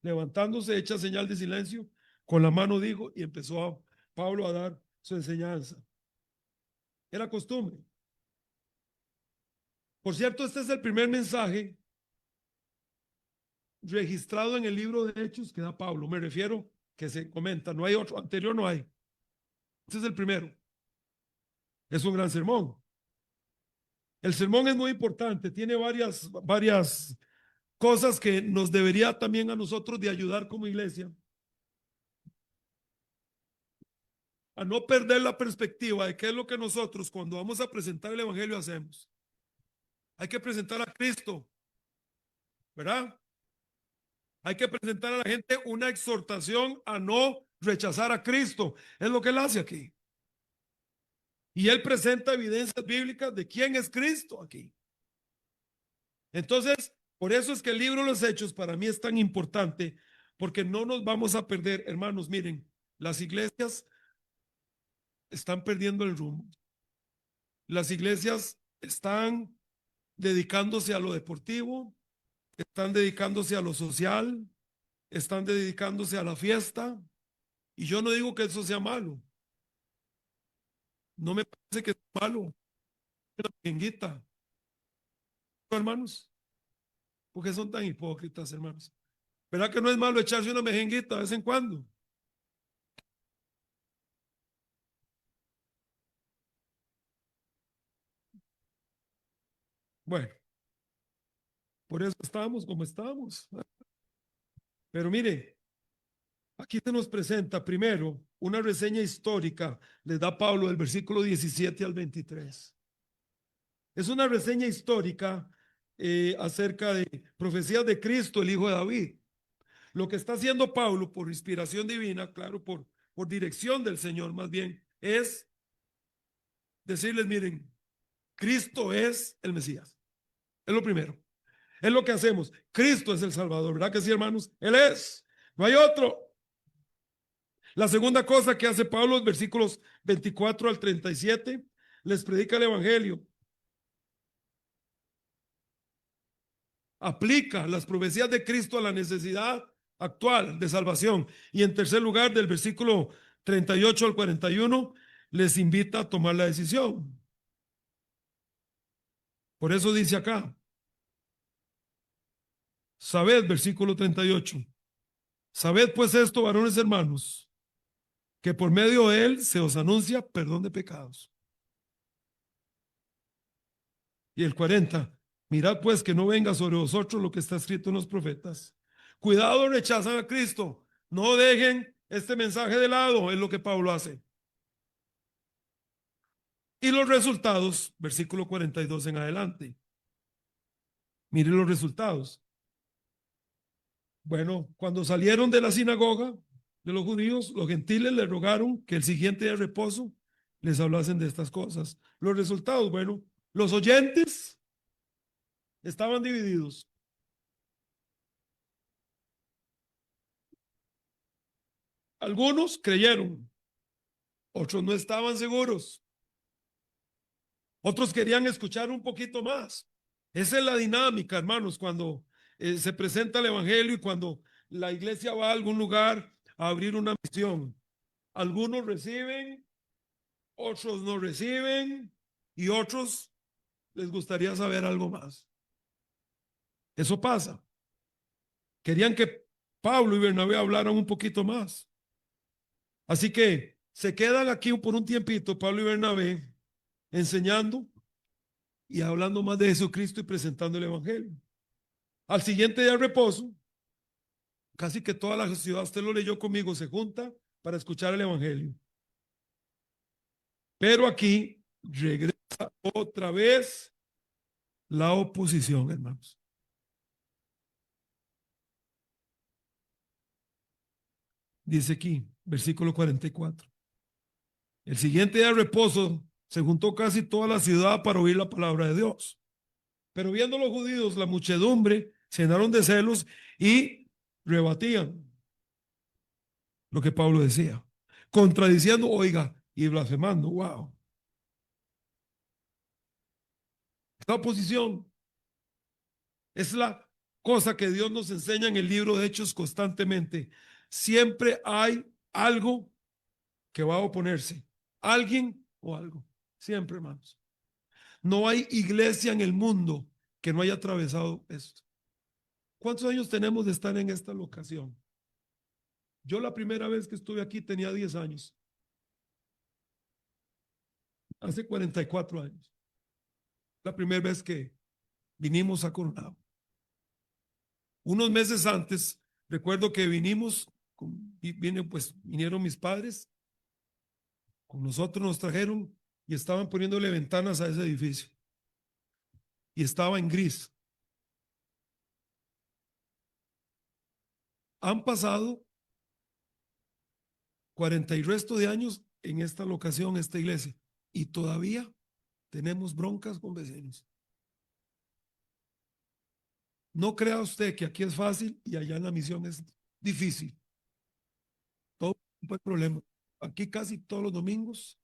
levantándose, echa señal de silencio, con la mano dijo, y empezó Pablo a dar su enseñanza. Era costumbre. Por cierto, este es el primer mensaje registrado en el libro de Hechos que da Pablo. Me refiero que se comenta, no hay otro, anterior no hay. Este es el primero. Es un gran sermón. El sermón es muy importante, tiene varias cosas que nos debería también a nosotros de ayudar como iglesia a no perder la perspectiva de qué es lo que nosotros cuando vamos a presentar el evangelio hacemos. Hay que presentar a Cristo, ¿verdad? Hay que presentar a la gente una exhortación a no rechazar a Cristo. Es lo que él hace aquí. Y él presenta evidencias bíblicas de quién es Cristo aquí. Entonces, por eso es que el libro de los Hechos para mí es tan importante, porque no nos vamos a perder, hermanos. Miren, las iglesias están perdiendo el rumbo. Las iglesias están dedicándose a lo deportivo, están dedicándose a lo social, están dedicándose a la fiesta. Y yo no digo que eso sea malo. No me parece que es malo. Una mejenguita, hermanos. Porque son tan hipócritas, hermanos. ¿Verdad que no es malo echarse una mejenguita de vez en cuando? Bueno, por eso estamos como estamos. Pero mire, aquí se nos presenta primero una reseña histórica, le da Pablo del versículo 17 al 23. Es una reseña histórica acerca de profecías de Cristo, el hijo de David. Lo que está haciendo Pablo por inspiración divina, claro, por dirección del Señor más bien, es decirles, miren, Cristo es el Mesías. Es lo primero. Es lo que hacemos. Cristo es el Salvador, ¿verdad que sí, hermanos? Él es. No hay otro. La segunda cosa que hace Pablo, en versículos 24 al 37, les predica el Evangelio. Aplica las profecías de Cristo a la necesidad actual de salvación. Y en tercer lugar, del versículo 38 al 41, les invita a tomar la decisión. Por eso dice acá, sabed, versículo 38, sabed pues esto, varones hermanos, que por medio de él se os anuncia perdón de pecados. Y el 40, mirad pues que no venga sobre vosotros lo que está escrito en los profetas. Cuidado, rechazan a Cristo. No dejen este mensaje de lado, es lo que Pablo hace. Y los resultados, versículo 42 en adelante. Miren los resultados. Bueno, cuando salieron de la sinagoga de los judíos, los gentiles le rogaron que el siguiente día de reposo les hablasen de estas cosas. Los resultados, bueno, los oyentes estaban divididos. Algunos creyeron, otros no estaban seguros, otros querían escuchar un poquito más. Esa es la dinámica, hermanos, cuando se presenta el evangelio y cuando la iglesia va a algún lugar a abrir una misión. Algunos reciben, otros no reciben y otros les gustaría saber algo más. Eso pasa. Querían que Pablo y Bernabé hablaran un poquito más. Así que se quedan aquí por un tiempito, Pablo y Bernabé, enseñando y hablando más de Jesucristo y presentando el evangelio. Al siguiente día de reposo, casi que toda la ciudad, usted lo leyó conmigo, se junta para escuchar el evangelio. Pero aquí regresa otra vez la oposición, hermanos. Dice aquí, versículo 44. El siguiente día de reposo se juntó casi toda la ciudad para oír la palabra de Dios. Pero viendo los judíos, la muchedumbre se llenaron de celos y rebatían lo que Pablo decía, contradiciendo, oiga, y blasfemando. Wow. Esta oposición es la cosa que Dios nos enseña en el libro de Hechos constantemente. Siempre hay algo que va a oponerse, alguien o algo. Siempre, hermanos. No hay iglesia en el mundo que no haya atravesado esto. ¿Cuántos años tenemos de estar en esta locación? Yo la primera vez que estuve aquí tenía 10 años. Hace 44 años. La primera vez que vinimos a Coronado. Unos meses antes, recuerdo que vinimos, vinieron mis padres, con nosotros nos trajeron y estaban poniéndole ventanas a ese edificio. Y estaba en gris. Han pasado 40 y resto de años en esta locación, esta iglesia, y todavía tenemos broncas con vecinos. No crea usted que aquí es fácil y allá en la misión es difícil. Todo tipo de problema. Aquí casi todos los domingos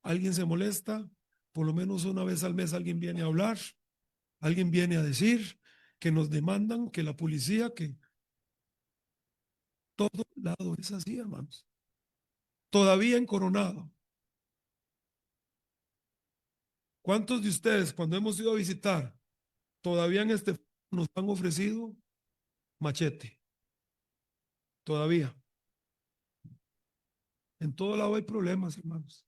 alguien se molesta, por lo menos una vez al mes alguien viene a hablar, alguien viene a decir que nos demandan, que la policía, que todo lado es así, hermanos. Todavía en Coronado. ¿Cuántos de ustedes cuando hemos ido a visitar, todavía en este nos han ofrecido machete? Todavía. En todo lado hay problemas, hermanos.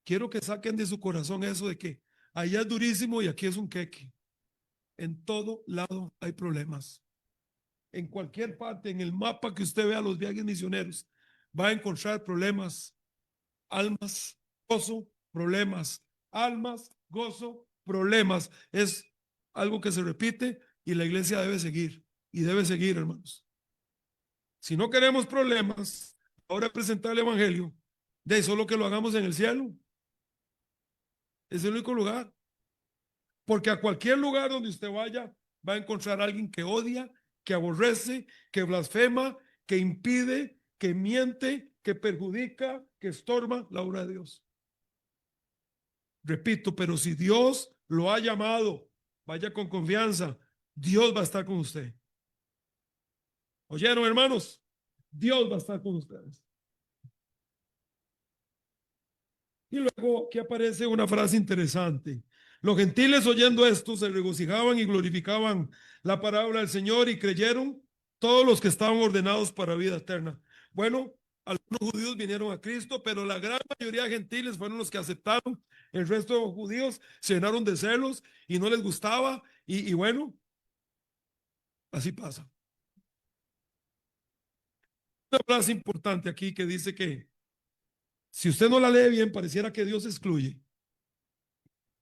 Quiero que saquen de su corazón eso de que allá es durísimo y aquí es un queque. En todo lado hay problemas. En cualquier parte, en el mapa que usted vea los viajes misioneros, va a encontrar problemas, almas, gozo, problemas, almas, gozo, problemas. Es algo que se repite y la iglesia debe seguir. y debe seguir, hermanos. Si no queremos problemas, ahora presentar el evangelio, de solo que lo hagamos en el cielo. Es el único lugar. Porque a cualquier lugar donde usted vaya, va a encontrar a alguien que odia, que aborrece, que blasfema, que impide, que miente, que perjudica, que estorba la obra de Dios. Repito, pero si Dios lo ha llamado, vaya con confianza, Dios va a estar con usted. ¿Oyeron, hermanos? Dios va a estar con ustedes. Y luego que aparece una frase interesante. Los gentiles oyendo esto se regocijaban y glorificaban la palabra del Señor y creyeron todos los que estaban ordenados para vida eterna. Bueno, algunos judíos vinieron a Cristo, pero la gran mayoría de gentiles fueron los que aceptaron. El resto de los judíos se llenaron de celos y no les gustaba. Y bueno, así pasa. Una frase importante aquí que dice que si usted no la lee bien, pareciera que Dios excluye.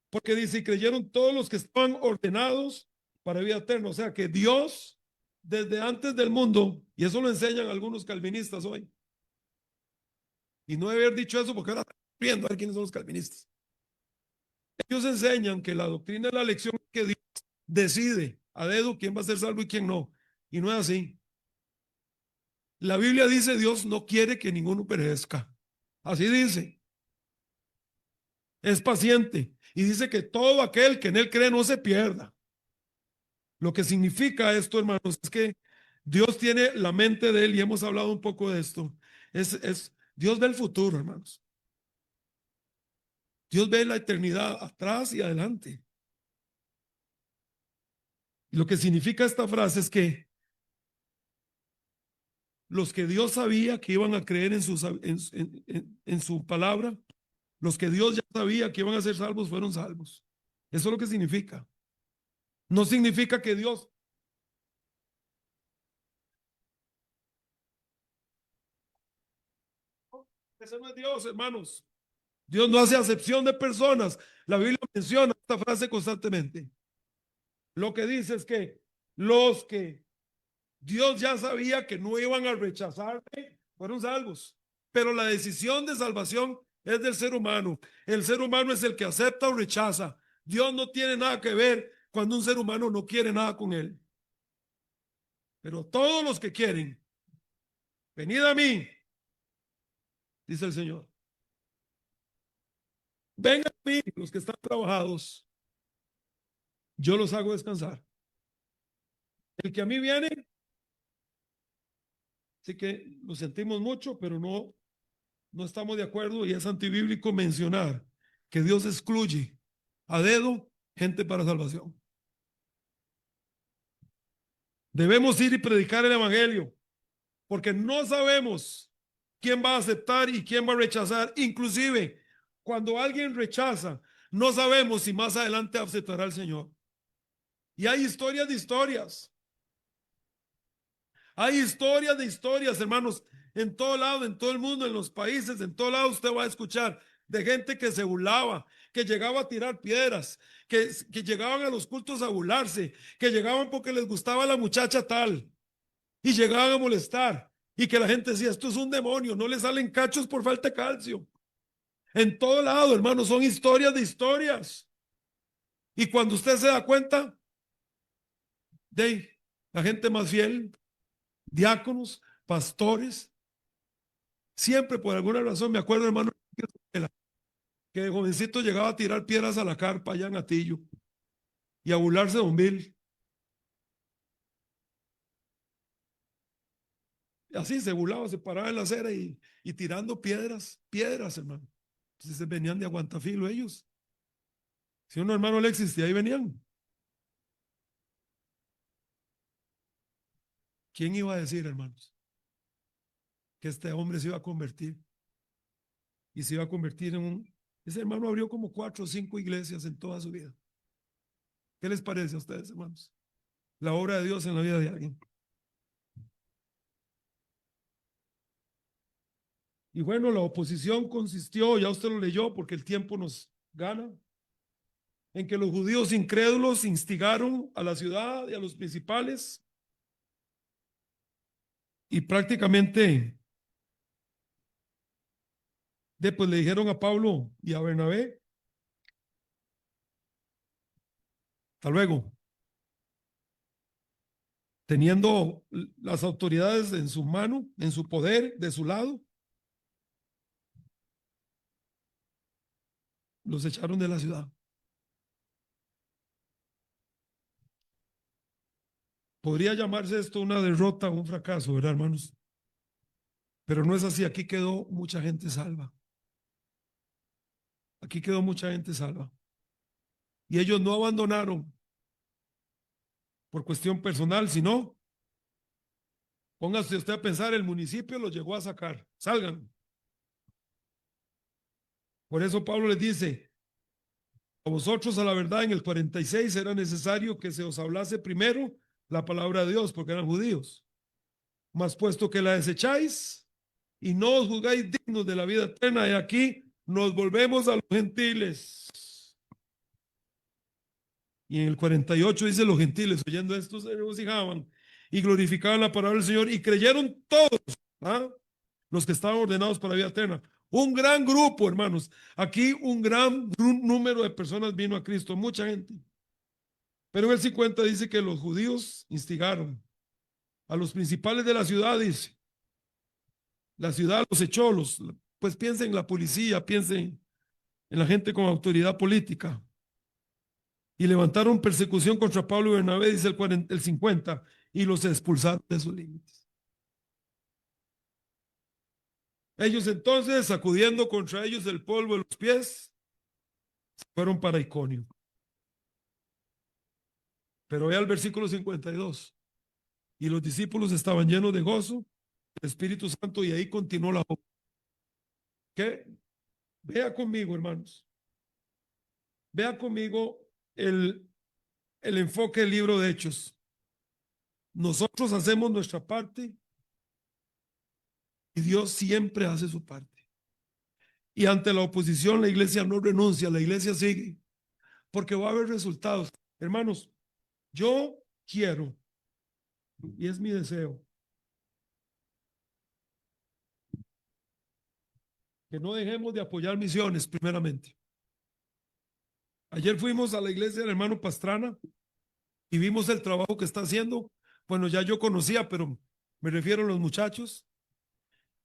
Porque dice, y creyeron todos los que estaban ordenados para vida eterna. O sea que Dios, desde antes del mundo, y eso lo enseñan algunos calvinistas hoy. Y no debe haber dicho eso porque ahora están viendo a ver quiénes son los calvinistas. Ellos enseñan que la doctrina de la elección es que Dios decide a dedo quién va a ser salvo y quién no. Y no es así. La Biblia dice Dios no quiere que ninguno perezca. Así dice. Es paciente. Y dice que todo aquel que en él cree no se pierda. Lo que significa esto, hermanos, es que Dios tiene la mente de él y hemos hablado un poco de esto. Es Dios ve el futuro, hermanos. Dios ve la eternidad atrás y adelante. Y lo que significa esta frase es que los que Dios sabía que iban a creer en su palabra, los que Dios ya sabía que iban a ser salvos, fueron salvos. Eso es lo que significa. No significa que Dios ese no es Dios, hermanos. Dios no hace acepción de personas. La Biblia menciona esta frase constantemente. Lo que dice es que los que Dios ya sabía que no iban a rechazarle fueron salvos. Pero la decisión de salvación es del ser humano. El ser humano es el que acepta o rechaza. Dios no tiene nada que ver cuando un ser humano no quiere nada con él. Pero todos los que quieren, venid a mí, dice el Señor. Vengan a mí, los que están trabajados, yo los hago descansar. El que a mí viene, sí que lo sentimos mucho, pero no estamos de acuerdo y es antibíblico mencionar que Dios excluye a dedo gente para salvación. Debemos ir y predicar el evangelio porque no sabemos quién va a aceptar y quién va a rechazar. Inclusive, cuando alguien rechaza, no sabemos si más adelante aceptará al Señor. Y hay historias de historias. Hay historias de historias, hermanos, en todo lado, en todo el mundo, en los países, en todo lado usted va a escuchar de gente que se burlaba, que llegaba a tirar piedras, que llegaban a los cultos a burlarse, que llegaban porque les gustaba la muchacha tal y llegaban a molestar y que la gente decía, esto es un demonio, no le salen cachos por falta de calcio. En todo lado, hermanos, son historias de historias. Y cuando usted se da cuenta de la gente más fiel, diáconos, pastores, siempre por alguna razón me acuerdo, hermano, que de jovencito llegaba a tirar piedras a la carpa allá en Atillo y a burlarse de Don Bill. Así se burlaba, se paraba en la acera y tirando piedras, hermano. Entonces venían de Aguantafilo ellos. Si un hermano Alexis, de ahí venían. ¿Quién iba a decir, hermanos, que este hombre se iba a convertir? Y se iba a convertir en un... Ese hermano abrió como 4 o 5 iglesias en toda su vida. ¿Qué les parece a ustedes, hermanos? La obra de Dios en la vida de alguien. Y bueno, la oposición consistió, ya usted lo leyó porque el tiempo nos gana, en que los judíos incrédulos instigaron a la ciudad y a los principales Y prácticamente, después le dijeron a Pablo y a Bernabé, hasta luego, teniendo las autoridades en su mano, en su poder, de su lado, los echaron de la ciudad. Podría llamarse esto una derrota o un fracaso, ¿verdad, hermanos? Pero no es así. Aquí quedó mucha gente salva. Aquí quedó mucha gente salva. Y ellos no abandonaron por cuestión personal, sino, póngase usted a pensar, el municipio los llegó a sacar. Salgan. Por eso Pablo les dice, a vosotros a la verdad en el 46 era necesario que se os hablase primero la palabra de Dios, porque eran judíos. Mas puesto que la desecháis y no os juzgáis dignos de la vida eterna, y aquí nos volvemos a los gentiles. Y en el 48 dice, los gentiles, oyendo esto, se regocijaban y glorificaban la palabra del Señor y creyeron todos, ¿ah?, los que estaban ordenados para la vida eterna. Un gran grupo, hermanos. Aquí un gran número de personas vino a Cristo, mucha gente. Pero en el 50 dice que los judíos instigaron a los principales de la ciudad, dice. La ciudad los echó, pues piensen en la policía, piensen en la gente con autoridad política. Y levantaron persecución contra Pablo y Bernabé, dice el 50, y los expulsaron de sus límites. Ellos entonces, sacudiendo contra ellos el polvo de los pies, fueron para Iconio. Pero vea el versículo 52. Y los discípulos estaban llenos de gozo, el Espíritu Santo, y ahí continuó la obra. ¿Qué? Vea conmigo, hermanos. Vea conmigo el enfoque del libro de Hechos. Nosotros hacemos nuestra parte y Dios siempre hace su parte. Y ante la oposición la iglesia no renuncia, la iglesia sigue, porque va a haber resultados. Hermanos, yo quiero, y es mi deseo, que no dejemos de apoyar misiones primeramente. Ayer fuimos a la iglesia del hermano Pastrana y vimos el trabajo que está haciendo. Bueno, ya yo conocía, pero me refiero a los muchachos.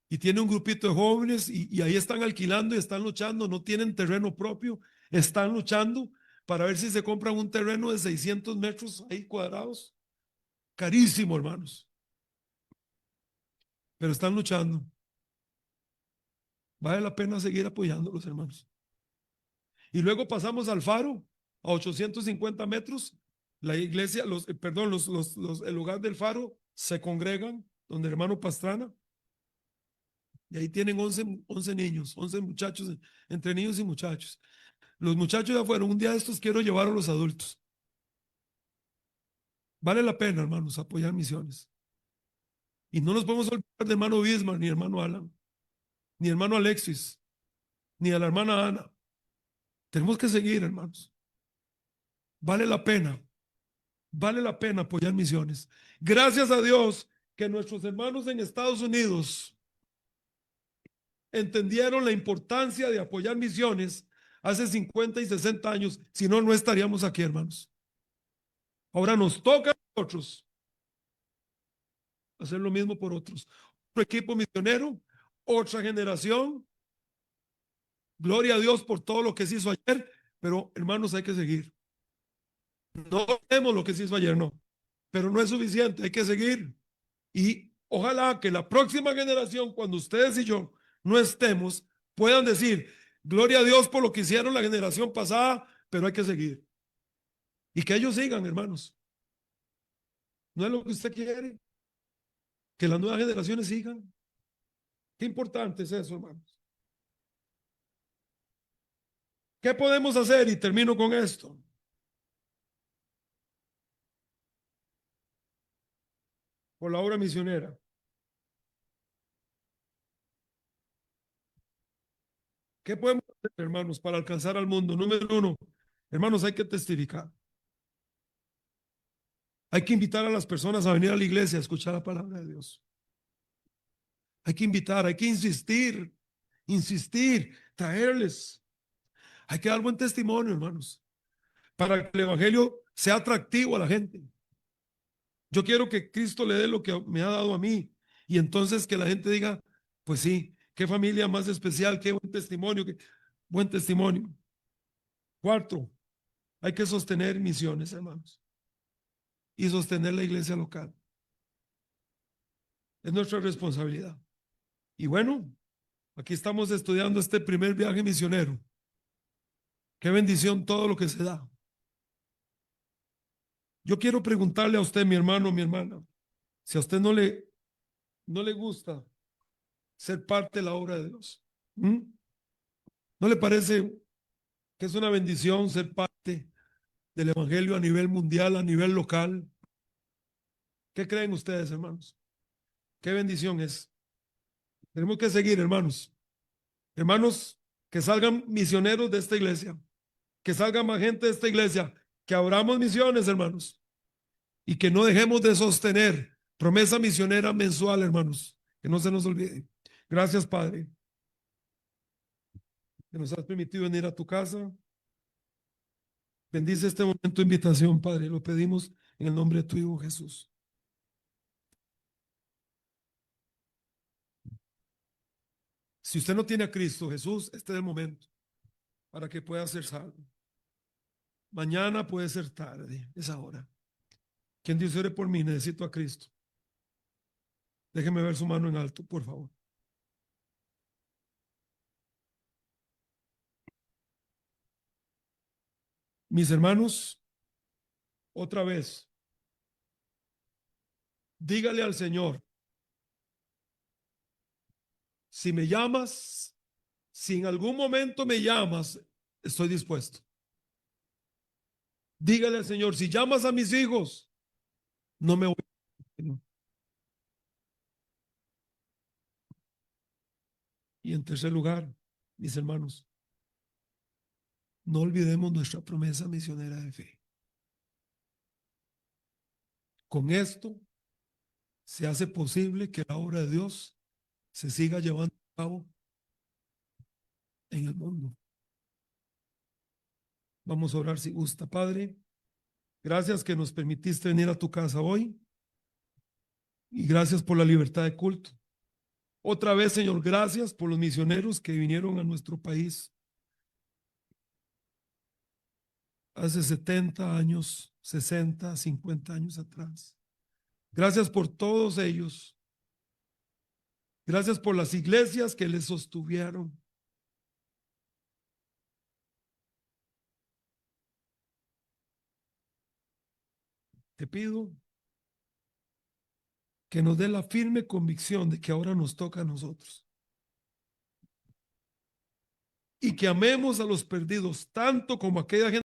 Y tiene un grupito de jóvenes y ahí están alquilando y están luchando, no tienen terreno propio, están luchando para ver si se compran un terreno de 600 metros ahí cuadrados. Carísimo, hermanos. Pero están luchando. Vale la pena seguir apoyándolos, hermanos. Y luego pasamos al Faro, a 850 metros. La iglesia, perdón, el lugar del Faro se congregan, donde el hermano Pastrana. Y ahí tienen 11 niños, 11 muchachos, entre niños y muchachos. Los muchachos ya fueron, un día de estos quiero llevar a los adultos. Vale la pena, hermanos, apoyar misiones. Y no nos podemos olvidar de hermano Bismarck, ni hermano Alan, ni hermano Alexis, ni a la hermana Ana. Tenemos que seguir, hermanos. Vale la pena apoyar misiones. Gracias a Dios que nuestros hermanos en Estados Unidos entendieron la importancia de apoyar misiones hace 50 y 60 años, si no, no estaríamos aquí, hermanos. Ahora nos toca a nosotros hacer lo mismo por otros. Otro equipo misionero, otra generación. Gloria a Dios por todo lo que se hizo ayer, pero hermanos, hay que seguir. No vemos lo que se hizo ayer, no, pero no es suficiente, hay que seguir. Y ojalá que la próxima generación, cuando ustedes y yo no estemos, puedan decir, gloria a Dios por lo que hicieron la generación pasada, pero hay que seguir. Y que ellos sigan, hermanos. ¿No es lo que usted quiere? Que las nuevas generaciones sigan. Qué importante es eso, hermanos. ¿Qué podemos hacer? Y termino con esto. Por la obra misionera. ¿Qué podemos hacer, hermanos, para alcanzar al mundo? Número uno, hermanos, hay que testificar. Hay que invitar a las personas a venir a la iglesia a escuchar la palabra de Dios. Hay que invitar, hay que insistir, traerles. Hay que dar buen testimonio, hermanos, para que el evangelio sea atractivo a la gente. Yo quiero que Cristo le dé lo que me ha dado a mí y entonces que la gente diga, pues sí, qué familia más especial, qué buen testimonio, qué buen testimonio. Cuarto, hay que sostener misiones, hermanos, y sostener la iglesia local. Es nuestra responsabilidad. Y bueno, aquí estamos estudiando este primer viaje misionero. Qué bendición todo lo que se da. Yo quiero preguntarle a usted, mi hermano, mi hermana, si a usted no le gusta ser parte de la obra de Dios. ¿Mm? ¿No le parece que es una bendición ser parte del evangelio a nivel mundial, a nivel local? ¿Qué creen ustedes, hermanos? Qué bendición es. Tenemos que seguir, hermanos. Hermanos, que salgan misioneros de esta iglesia, que salga más gente de esta iglesia, que abramos misiones, hermanos, y que no dejemos de sostener promesa misionera mensual, hermanos, que no se nos olvide. Gracias, Padre, que nos has permitido venir a tu casa. Bendice este momento de invitación, Padre, lo pedimos en el nombre de tu Hijo Jesús. Si usted no tiene a Cristo Jesús, este es el momento para que pueda ser salvo. Mañana puede ser tarde, es ahora. Quien Dios ore por mí, necesito a Cristo. Déjeme ver su mano en alto, por favor. Mis hermanos, otra vez, dígale al Señor, si me llamas, si en algún momento me llamas, estoy dispuesto. Dígale al Señor, si llamas a mis hijos, no me voy. Y en tercer lugar, mis hermanos, no olvidemos nuestra promesa misionera de fe. Con esto se hace posible que la obra de Dios se siga llevando a cabo en el mundo. Vamos a orar si gusta, Padre. Gracias que nos permitiste venir a tu casa hoy y gracias por la libertad de culto. Otra vez, Señor, gracias por los misioneros que vinieron a nuestro país hace 70 años, 60, 50 años atrás. Gracias por todos ellos. Gracias por las iglesias que les sostuvieron. Te pido que nos dé la firme convicción de que ahora nos toca a nosotros. Y que amemos a los perdidos tanto como aquella gente